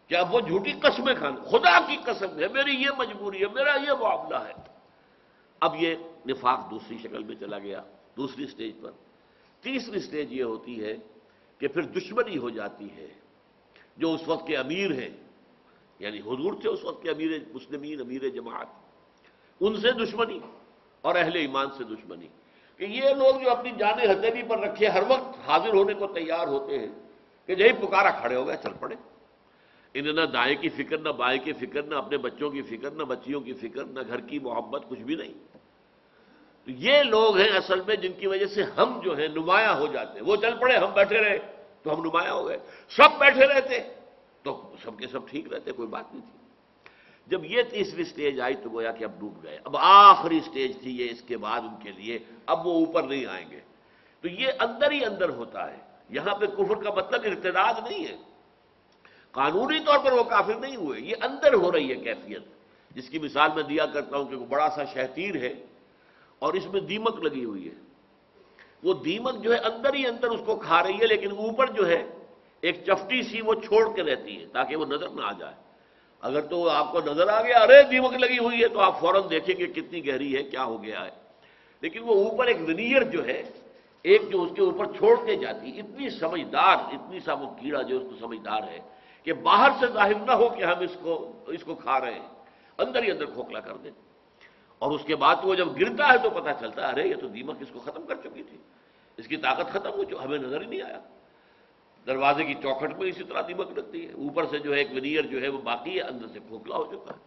کہ اب وہ جھوٹی قسمیں کھانے، خدا کی قسم ہے میری یہ مجبوری ہے، میرا یہ معاملہ ہے. اب یہ نفاق دوسری شکل میں چلا گیا، دوسری سٹیج پر. تیسری سٹیج یہ ہوتی ہے کہ پھر دشمنی ہو جاتی ہے. جو اس وقت کے امیر ہیں، یعنی حضور تھے اس وقت کے امیر مسلمین، امیر جماعت، ان سے دشمنی اور اہل ایمان سے دشمنی. کہ یہ لوگ جو اپنی جانیں ہتھیلی پر رکھے ہر وقت حاضر ہونے کو تیار ہوتے ہیں کہ یہی پکارا کھڑے ہو گئے چل پڑے. انہیں نہ دائیں کی فکر، نہ بائیں کی فکر، نہ اپنے بچوں کی فکر، نہ بچیوں کی فکر، نہ گھر کی محبت، کچھ بھی نہیں. تو یہ لوگ ہیں اصل میں جن کی وجہ سے ہم جو ہیں نمایاں ہو جاتے ہیں. وہ چل پڑے، ہم بیٹھے رہے تو ہم نمایاں ہو گئے. سب بیٹھے رہتے تو سب کے سب ٹھیک رہتے، کوئی بات نہیں تھی. جب یہ تیسری سٹیج آئی تو گویا کہ اب ڈوب گئے. اب آخری سٹیج تھی یہ اس کے بعد ان کے لیے، اب وہ اوپر نہیں آئیں گے. تو یہ اندر ہی اندر ہوتا ہے. یہاں پہ کفر کا مطلب ارتداد نہیں ہے، قانونی طور پر وہ کافر نہیں ہوئے، یہ اندر ہو رہی ہے کیفیت. جس کی مثال میں دیا کرتا ہوں کہ وہ بڑا سا شہتیر ہے اور اس میں دیمک لگی ہوئی ہے. وہ دیمک جو ہے اندر ہی اندر اس کو کھا رہی ہے، لیکن اوپر جو ہے ایک چفٹی سی وہ چھوڑ کے رہتی ہے تاکہ وہ نظر نہ آ جائے. اگر تو آپ کو نظر آ گیا ارے دیمک لگی ہوئی ہے تو آپ فوراً دیکھیں گے کتنی گہری ہے، کیا ہو گیا ہے. لیکن وہ اوپر ایک ونیئر جو ہے، ایک جو اس کے اوپر چھوڑ کے جاتی، اتنی سمجھدار، اتنی سا وہ کیڑا جو اس کو سمجھدار ہے کہ باہر سے ظاہر نہ ہو کہ ہم اس کو کھا رہے ہیں، اندر ہی اندر کھوکھلا کر دیں. اور اس کے بعد وہ جب گرتا ہے تو پتہ چلتا ہے ارے یہ تو دیمک اس کو ختم کر چکی تھی، اس کی طاقت ختم ہو چکی، ہمیں نظر ہی نہیں آیا. دروازے کی چوکھٹ میں اسی طرح دیمک لگتی ہے، اوپر سے جو ہے ایک ونیئر جو ہے وہ باقی ہے، اندر سے کھوکھلا ہو چکا ہے.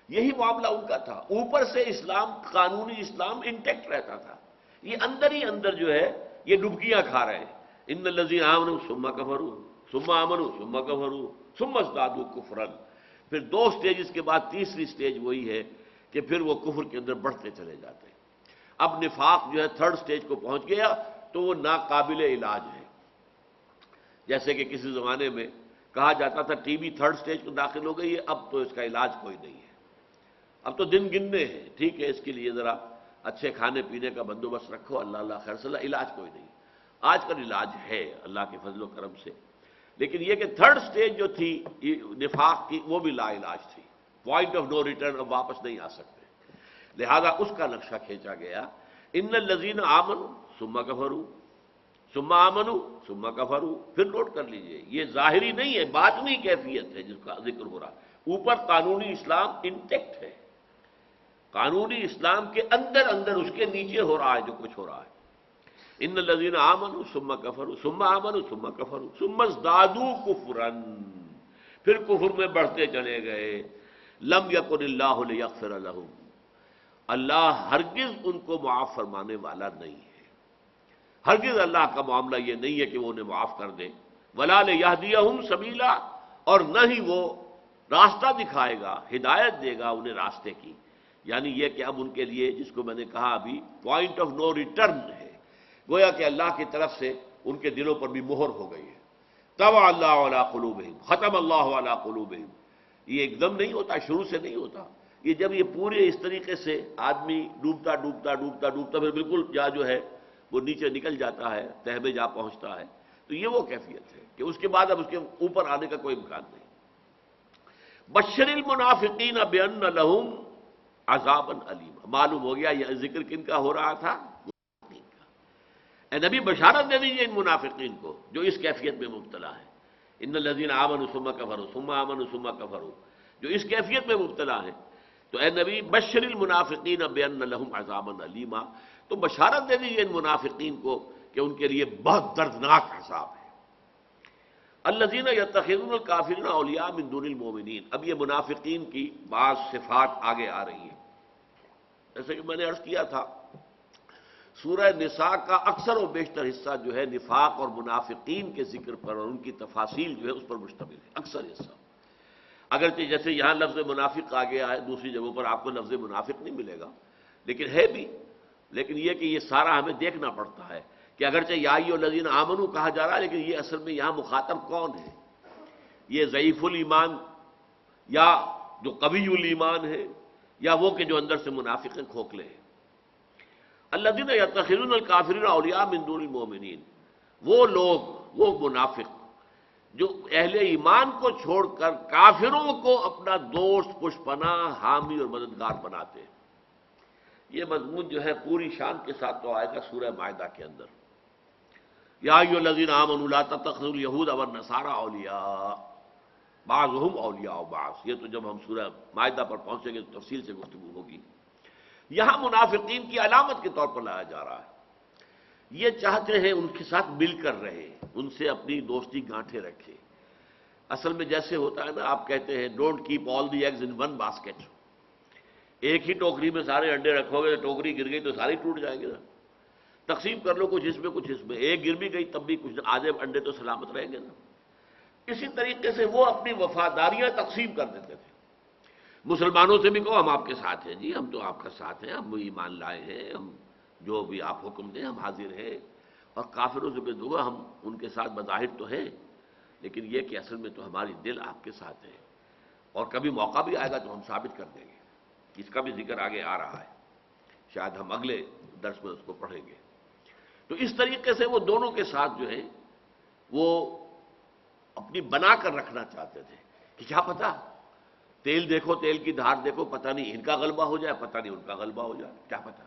یہی معاملہ ان کا تھا. اوپر سے اسلام، قانونی اسلام انٹیکٹ رہتا تھا، یہ اندر ہی اندر جو ہے یہ ڈبکیاں کھا رہے ہیں. ان الذین آمنوا ثم کفروا ثم آمنوا ثم کفروا ثم ازدادوا کفرا. پھر دو سٹیجز کے بعد تیسری سٹیج وہی ہے کہ پھر وہ کفر کے اندر بڑھتے چلے جاتے ہیں. اب نفاق جو ہے تھرڈ سٹیج کو پہنچ گیا تو وہ ناقابل علاج ہے. جیسے کہ کسی زمانے میں کہا جاتا تھا ٹی بی تھرڈ سٹیج کو داخل ہو گئی ہے، اب تو اس کا علاج کوئی نہیں ہے، اب تو دن گننے ہیں. ٹھیک ہے، اس کے لیے ذرا اچھے کھانے پینے کا بندوبست رکھو، اللہ اللہ خیر صلاح، علاج کوئی نہیں. آج کل علاج ہے اللہ کے فضل و کرم سے، لیکن یہ کہ تھرڈ سٹیج جو تھی نفاق کی وہ بھی لا علاج تھی. پوائنٹ آف نو ریٹرن، اب واپس نہیں آ سکتے. لہذا اس کا نقشہ کھینچا گیا. ان الذین آمنوا ثم کفروا ثم آمنوا ثم کفروا. پھر نوٹ کر لیجئے یہ ظاہری نہیں ہے، باطنی کیفیت ہے جس کا ذکر ہو رہا. اوپر قانونی اسلام انٹیکٹ ہے، قانونی اسلام کے اندر اندر اس کے نیچے ہو رہا ہے جو کچھ ہو رہا ہے. ان الذین آمنوا ثم کفروا ثم آمنوا ثم کفروا ثم ازدادوا کفرا. پھر کفر میں بڑھتے چلے گئے. لم یکن اللہ لیغفر لهم. اللہ ہرگز ان کو معاف فرمانے والا نہیں ہے. ہرگز اللہ کا معاملہ یہ نہیں ہے کہ وہ انہیں معاف کر دے. ولا لیہدیہم سبیلا. اور نہ ہی وہ راستہ دکھائے گا، ہدایت دے گا انہیں راستے کی. یعنی یہ کہ اب ان کے لیے جس کو میں نے کہا ابھی پوائنٹ آف نو ریٹرن ہے، گویا کہ اللہ کی طرف سے ان کے دلوں پر بھی مہر ہو گئی ہے. طبع اللہ علی قلوبہم، ختم اللہ علی قلوبہم. یہ ایک دم نہیں ہوتا، شروع سے نہیں ہوتا. یہ جب یہ پورے اس طریقے سے آدمی ڈوبتا ڈوبتا ڈوبتا ڈوبتا پھر بالکل جو ہے وہ نیچے نکل جاتا ہے، تہہ میں جا پہنچتا ہے، تو یہ وہ کیفیت ہے کہ اس کے بعد اب اس کے اوپر آنے کا کوئی امکان نہیں. بشر المنافقین بان لہم عذابا علیما. معلوم ہو گیا یہ ذکر کن کا ہو رہا تھا؟ منافقین کا. اے نبی بشارت دے دیجیے ان منافقین کو جو اس کیفیت میں مبتلا ہے. ان الذین آمنوا ثم کفروا ثم آمنوا ثم کفروا، جو اس کیفیت میں مبتلا ہیں، تو اے نبی بشر المنافقین بان لہم عذابا علیما. تو بشارت دے دیجیے ان منافقین کو کہ ان کے لیے بہت دردناک عذاب ہے. الذین یتخذون الکافرین اولیاء من دون المؤمنین. اب یہ منافقین کی بعض صفات آگے آ رہی ہیں. جیسے کہ میں نے عرض کیا تھا سورہ نساء کا اکثر و بیشتر حصہ جو ہے نفاق اور منافقین کے ذکر پر اور ان کی تفاصیل جو ہے اس پر مشتمل ہے، اکثر حصہ. اگرچہ جیسے یہاں لفظ منافق آ گیا ہے، دوسری جگہوں پر آپ کو لفظ منافق نہیں ملے گا، لیکن ہے بھی. لیکن یہ کہ یہ سارا ہمیں دیکھنا پڑتا ہے کہ اگرچہ یا ایھا الذین آمنوا کہا جا رہا ہے، لیکن یہ اصل میں یہاں مخاطب کون ہے؟ یہ ضعیف الایمان یا جو قوی الایمان ہے، یا وہ کہ جو اندر سے منافق ہیں، کھوکھلے ہیں؟ الذین یتخذون الکافرین اولیاء من دون المؤمنین، وہ لوگ، وہ منافق جو اہل ایمان کو چھوڑ کر کافروں کو اپنا دوست، پشپناہ، حامی اور مددگار بناتے ہیں۔ یہ مضمون جو ہے پوری شان کے ساتھ تو آئے گا سورہ مائدہ کے اندر۔ یا ایھا الذین آمنوا لا تتخذوا اليہود والنصارى اولیاء بعضهم اولیاء بعض، یہ تو جب ہم سورہ مائدہ پر پہنچیں گے تو تفصیل سے گفتگو ہوگی۔ یہاں منافقین کی علامت کے طور پر لایا جا رہا ہے، یہ چاہتے ہیں ان کے ساتھ مل کر رہے، ان سے اپنی دوستی گانٹھے رکھے۔ اصل میں جیسے ہوتا ہے نا، آپ کہتے ہیں don't keep all the eggs in one basket, ایک ہی ٹوکری میں سارے انڈے رکھو گے تو ٹوکری گر گئی تو ساری ٹوٹ جائیں گے نا، تقسیم کر لو، کچھ اس میں کچھ اس میں، ایک گر بھی گئی تب بھی کچھ آدھے انڈے تو سلامت رہیں گے نا۔ اسی طریقے سے وہ اپنی وفاداریاں تقسیم کر دیتے تھے۔ مسلمانوں سے بھی کہو ہم آپ کے ساتھ ہیں، جی ہم تو آپ کا ساتھ ہیں، ہم ایمان لائے ہیں، ہم جو بھی آپ حکم دیں ہم حاضر ہیں، اور کافروں سے بھی دعا ہم ان کے ساتھ بظاہر تو ہیں، لیکن یہ کہ اصل میں تو ہماری دل آپ کے ساتھ ہے، اور کبھی موقع بھی آئے گا تو ہم ثابت کر دیں گے۔ اس کا بھی ذکر آگے آ رہا ہے، شاید ہم اگلے درس میں اس کو پڑھیں گے۔ تو اس طریقے سے وہ دونوں کے ساتھ جو ہے وہ اپنی بنا کر رکھنا چاہتے تھے کہ کیا پتہ، تیل دیکھو، تیل کی دھار دیکھو، پتہ نہیں ان کا غلبہ ہو جائے، پتہ نہیں ان کا غلبہ ہو جائے، کیا پتہ۔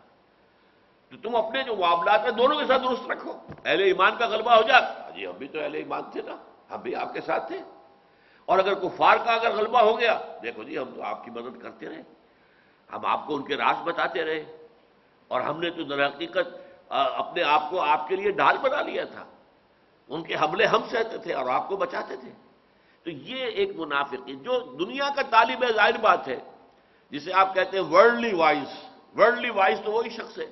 تو تم اپنے جو معاملات ہیں دونوں کے ساتھ درست رکھو، اہل ایمان کا غلبہ ہو جائے، جی ہم بھی تو اہل ایمان تھے نا، ہم بھی آپ کے ساتھ تھے، اور اگر کفار کا اگر غلبہ ہو گیا، دیکھو جی ہم تو آپ کی مدد کرتے رہے، ہم آپ کو ان کے راز بتاتے رہے، اور ہم نے تو در حقیقت اپنے آپ کو آپ کے لیے ڈھال بنا لیا تھا، ان کے حملے ہم سہتے تھے اور آپ کو بچاتے تھے۔ تو یہ ایک منافق جو دنیا کا طالب ہے، ظاہر بات ہے، جسے آپ کہتے ہیں ورلڈلی وائز، ورلڈلی وائز تو وہی شخص ہے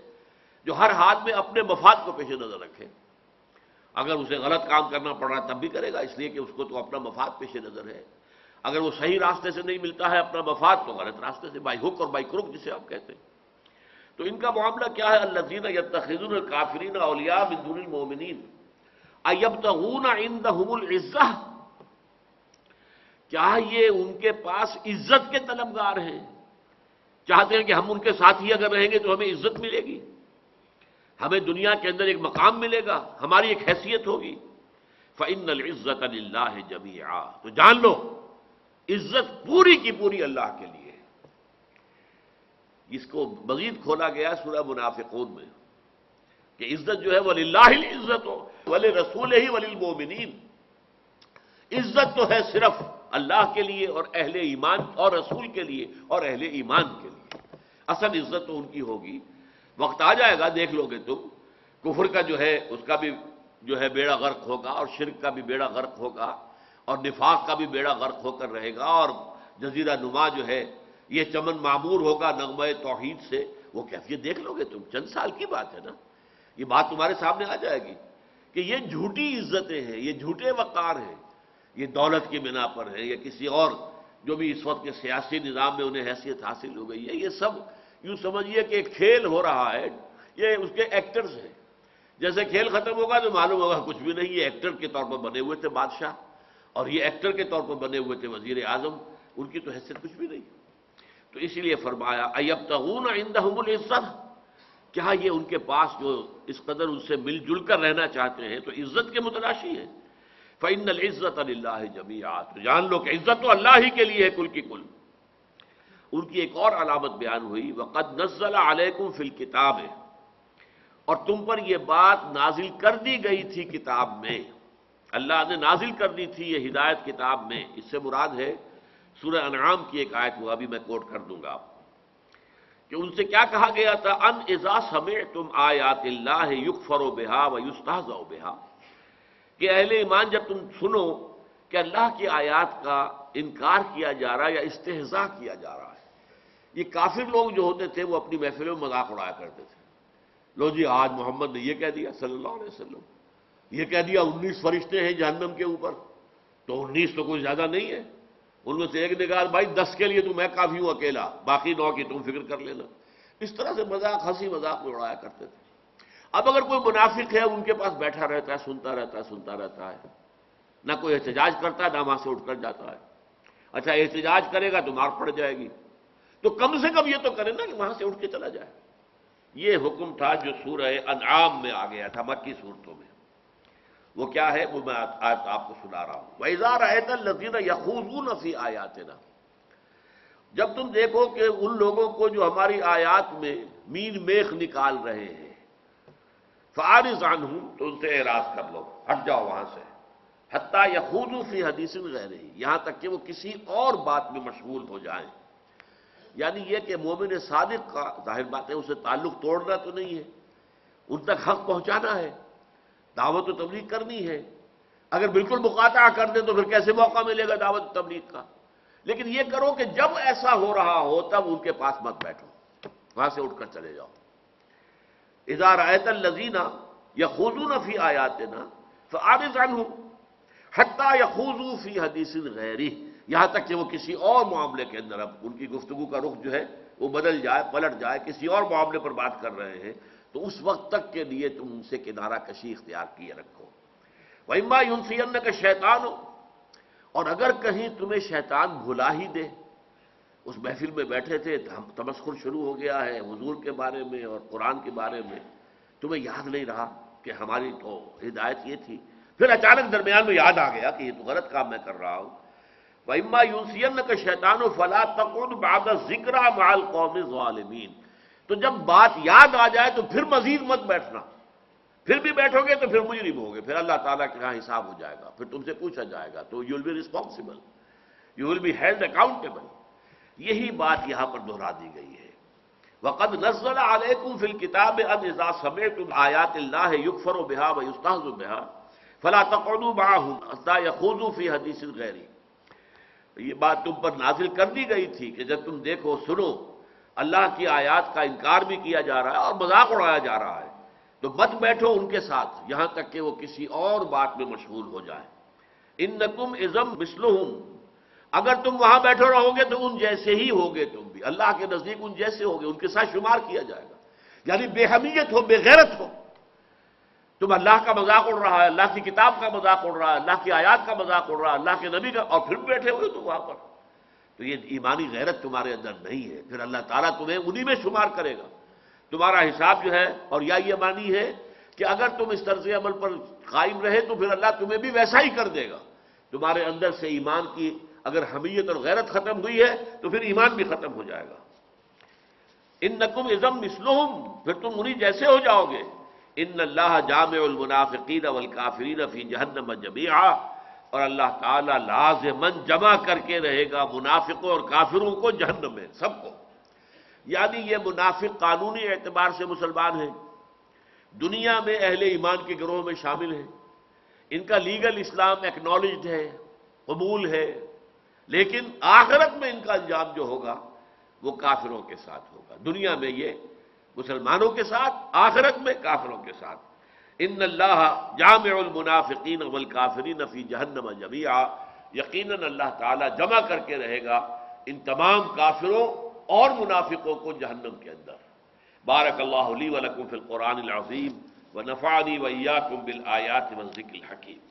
جو ہر حال میں اپنے مفاد کو پیش نظر رکھے، اگر اسے غلط کام کرنا پڑ رہا ہے تب بھی کرے گا، اس لیے کہ اس کو تو اپنا مفاد پیش نظر ہے، اگر وہ صحیح راستے سے نہیں ملتا ہے اپنا مفاد، تو غلط راستے سے، بائی ہک اور بائی کروک جسے آپ کہتے ہیں۔ تو ان کا معاملہ کیا ہے؟ الذین یتخذون الکافرین اولیاء من دون المؤمنین ایبتغون عندهم العزہ، کیا یہ ان کے پاس عزت کے طلبگار ہیں؟ چاہتے ہیں کہ ہم ان کے ساتھ ہی اگر رہیں گے تو ہمیں عزت ملے گی، ہمیں دنیا کے اندر ایک مقام ملے گا، ہماری ایک حیثیت ہوگی۔ فإن العزة للہ جمیعا، تو جان لو عزت پوری کی پوری اللہ کے لیے ہے۔ اس کو مزید کھولا گیا سورہ منافقون میں کہ عزت جو ہے وَلِلَّهِ الْعِزَّةُ وَلِرَسُولِهِ وَلِلْمُؤْمِنِينَ، عزت تو ہے صرف اللہ کے لیے اور اہل ایمان اور رسول کے لیے اور اہل ایمان کے لیے، اصل عزت تو ان کی ہوگی۔ وقت آ جائے گا، دیکھ لو گے تم، کفر کا جو ہے اس کا بھی جو ہے بیڑا غرق ہوگا، اور شرک کا بھی بیڑا غرق ہوگا، اور نفاق کا بھی بیڑا غرق ہو کر رہے گا، اور جزیرہ نما جو ہے یہ چمن معمور ہوگا نغمہ توحید سے، وہ کیفیت دیکھ لو گے تم، چند سال کی بات ہے نا، یہ بات تمہارے سامنے آ جائے گی کہ یہ جھوٹی عزتیں ہیں، یہ جھوٹے وقار ہیں، یہ دولت کی بنا پر ہے یا کسی اور جو بھی اس وقت کے سیاسی نظام میں انہیں حیثیت حاصل ہو گئی ہے، یہ سب یوں سمجھیے کہ ایک کھیل ہو رہا ہے، یہ اس کے ایکٹرز ہیں، جیسے کھیل ختم ہوگا تو معلوم ہوگا کچھ بھی نہیں، یہ ایکٹر کے طور پر بنے ہوئے تھے بادشاہ، اور یہ ایکٹر کے طور پر بنے ہوئے تھے وزیر اعظم، ان کی تو حیثیت کچھ بھی نہیں۔ تو اسی لیے فرمایا ایبتغون عندهم العزہ، کیا یہ ان کے پاس جو اس قدر ان سے مل جل کر رہنا چاہتے ہیں تو عزت کے متلاشی ہیں۔ فإن العزة للہ جمیعا، تو جان لو کہ عزت تو اللہ ہی کے لیے ہے کل کی کل۔ ان کی ایک اور علامت بیان ہوئی، وقد نزل علیکم فی الکتاب، اور تم پر یہ بات نازل کر دی گئی تھی کتاب میں، اللہ نے نازل کر دی تھی یہ ہدایت کتاب میں، اس سے مراد ہے سورہ انعام کی ایک آیت، وہ ابھی میں کوٹ کر دوں گا کہ ان سے کیا کہا گیا تھا، ان اذا سمعتم آیات اللہ یکفر بہا ویستہزأ بہا، کہ اہل ایمان جب تم سنو کہ اللہ کی آیات کا انکار کیا جا رہا ہے یا استہزاء کیا جا رہا ہے۔ یہ کافر لوگ جو ہوتے تھے وہ اپنی محفلوں میں مذاق اڑایا کرتے تھے، لو جی آج محمد نے یہ کہہ دیا صلی اللہ علیہ وسلم، یہ کہہ دیا 19 فرشتے ہیں جہنم کے اوپر، تو 19 تو کوئی زیادہ نہیں ہے، ان میں سے ایک نے کہا بھائی 10 کے لیے تو میں کافی ہوں اکیلا، باقی 9 کی تم فکر کر لینا، اس طرح سے مذاق ہنسی مذاق میں اڑایا کرتے تھے۔ اب اگر کوئی منافق ہے ان کے پاس بیٹھا رہتا ہے، سنتا رہتا ہے، نہ کوئی احتجاج کرتا ہے نہ وہاں سے اٹھ کر جاتا ہے۔ اچھا احتجاج کرے گا تو مار پڑ جائے گی، تو کم سے کم یہ تو کرے نا کہ وہاں سے اٹھ کے چلا جائے۔ یہ حکم تھا جو سورہ انعام میں آ گیا تھا، مکی صورتوں میں۔ وہ کیا ہے وہ میں آیت آپ کو سنا رہا ہوں۔ وَإِذَا رَأَيْتَ الَّذِينَ يَخُوضُونَ فِي آيَاتِنَا، جب تم دیکھو کہ ان لوگوں کو جو ہماری آیات میں مین میخ نکال رہے ہیں، فَأَعْرِضْ عَنْهُمْ، تو ان سے اعراض کر لو، ہٹ جاؤ وہاں سے، حَتَّى يَخُوضُوا فِي حَدِيثٍ غَيْرِهِ، یہاں تک کہ وہ کسی اور بات میں مشغول ہو جائیں۔ یعنی یہ کہ مومن صادق کا ظاہر بات ہے اسے تعلق توڑنا تو نہیں ہے، ان تک حق پہنچانا ہے، دعوت و تبلیغ کرنی ہے۔ اگر بالکل مقاطعہ کر دیں تو پھر کیسے موقع ملے گا دعوت و تبلیغ کا؟ لیکن یہ کرو کہ جب ایسا ہو رہا ہو تب ان کے پاس مت بیٹھو، وہاں سے اٹھ کر چلے جاؤ۔ اذا رأيت الذين يخوضون في آياتنا فأعرض عنهم حتى يخوضوا في حديث غيره، یہاں تک کہ وہ کسی اور معاملے کے اندر اب ان کی گفتگو کا رخ جو ہے وہ بدل جائے، پلٹ جائے، کسی اور معاملے پر بات کر رہے ہیں، تو اس وقت تک کے لیے تم ان سے کنارہ کشی اختیار کیے رکھو۔ وَإِمَّا يُنْسِيَنَّكَ الشَّيْطَانُ، اور اگر کہیں تمہیں شیطان بھلا ہی دے، اس محفل میں بیٹھے تھے، تمسخر شروع ہو گیا ہے حضور کے بارے میں اور قرآن کے بارے میں، تمہیں یاد نہیں رہا کہ ہماری تو ہدایت یہ تھی، پھر اچانک درمیان میں یاد آ گیا کہ یہ تو غلط کام میں کر رہا ہوں۔ وَإِمَّا يُنْسِيَنَّكَ الشَّيْطَانُ فَلَا تَقْعُدْ بَعْدَ الذِّكْرَىٰ مَعَ الْقَوْمِ الظَّالِمِينَ، تو جب بات یاد آ جائے تو پھر مزید مت بیٹھنا، پھر بھی بیٹھو گے تو پھر مجرم ہوگے، پھر اللہ تعالیٰ کے ہاں حساب ہو جائے گا، پھر تم سے پوچھا جائے گا، تو you will be responsible, you will be held accountable. یہی بات یہاں پر دہرا دی گئی ہے۔ وَقَدْ نَزَّلَ عَلَيْكُمْ فِي الْكِتَابِ أَنْ إِذَا سَمِعْتُمْ آيَاتِ اللَّهِ يُكْفَرُ بِهَا وَيُسْتَهْزَأُ بِهَا فَلَا تَقْعُدُوا مَعَهُمْ حَتَّىٰ يَخُوضُوا فِي حَدِيثٍ غَيْرِهِ، یہ بات تم پر نازل کر دی گئی تھی کہ جب تم دیکھو سنو اللہ کی آیات کا انکار بھی کیا جا رہا ہے اور مذاق اڑایا جا رہا ہے، تو مت بیٹھو ان کے ساتھ یہاں تک کہ وہ کسی اور بات میں مشغول ہو جائیں۔ انکم اذا مثلہم، اگر تم وہاں بیٹھو رہو گے تو ان جیسے ہی ہوگے، تم بھی اللہ کے نزدیک ان جیسے ہوگے، ان کے ساتھ شمار کیا جائے گا۔ یعنی بے حمیت ہو، بے غیرت ہو، تم اللہ کا مذاق اڑ رہا ہے، اللہ کی کتاب کا مذاق اڑ رہا ہے، اللہ کی آیات کا مذاق اڑ رہا ہے، اللہ کے نبی کا، اور پھر بیٹھے ہوئے تو وہاں پر، تو یہ ایمانی غیرت تمہارے اندر نہیں ہے، پھر اللہ تعالیٰ تمہیں انہی میں شمار کرے گا۔ تمہارا حساب جو ہے، اور یا یہ مانی ہے کہ اگر تم اس طرز عمل پر قائم رہے تو پھر اللہ تمہیں بھی ویسا ہی کر دے گا۔ تمہارے اندر سے ایمان کی اگر حمیت اور غیرت ختم ہوئی ہے تو پھر ایمان بھی ختم ہو جائے گا۔ انکم اذا مثلہم، پھر تم انہی جیسے ہو جاؤ گے۔ ان اللہ جامع المنافقین والکافرین فی جہنم جمیعا، اور اللہ تعالیٰ لازماً جمع کر کے رہے گا منافقوں اور کافروں کو جہنم میں، سب کو۔ یعنی یہ منافق قانونی اعتبار سے مسلمان ہیں، دنیا میں اہل ایمان کے گروہ میں شامل ہیں، ان کا لیگل اسلام ایکنالجڈ ہے، قبول ہے، لیکن آخرت میں ان کا انجام جو ہوگا وہ کافروں کے ساتھ ہوگا۔ دنیا میں یہ مسلمانوں کے ساتھ، آخرت میں کافروں کے ساتھ۔ ان اللہ جامع المنافقین والکافرین فی جہنم جمیعا، یقیناً اللہ تعالیٰ جمع کر کے رہے گا ان تمام کافروں اور منافقوں کو جہنم کے اندر۔ بارک اللہ لی ولکم فی القرآن العظیم ونفعنی وإیاکم بالآیات والذکر الحکیم۔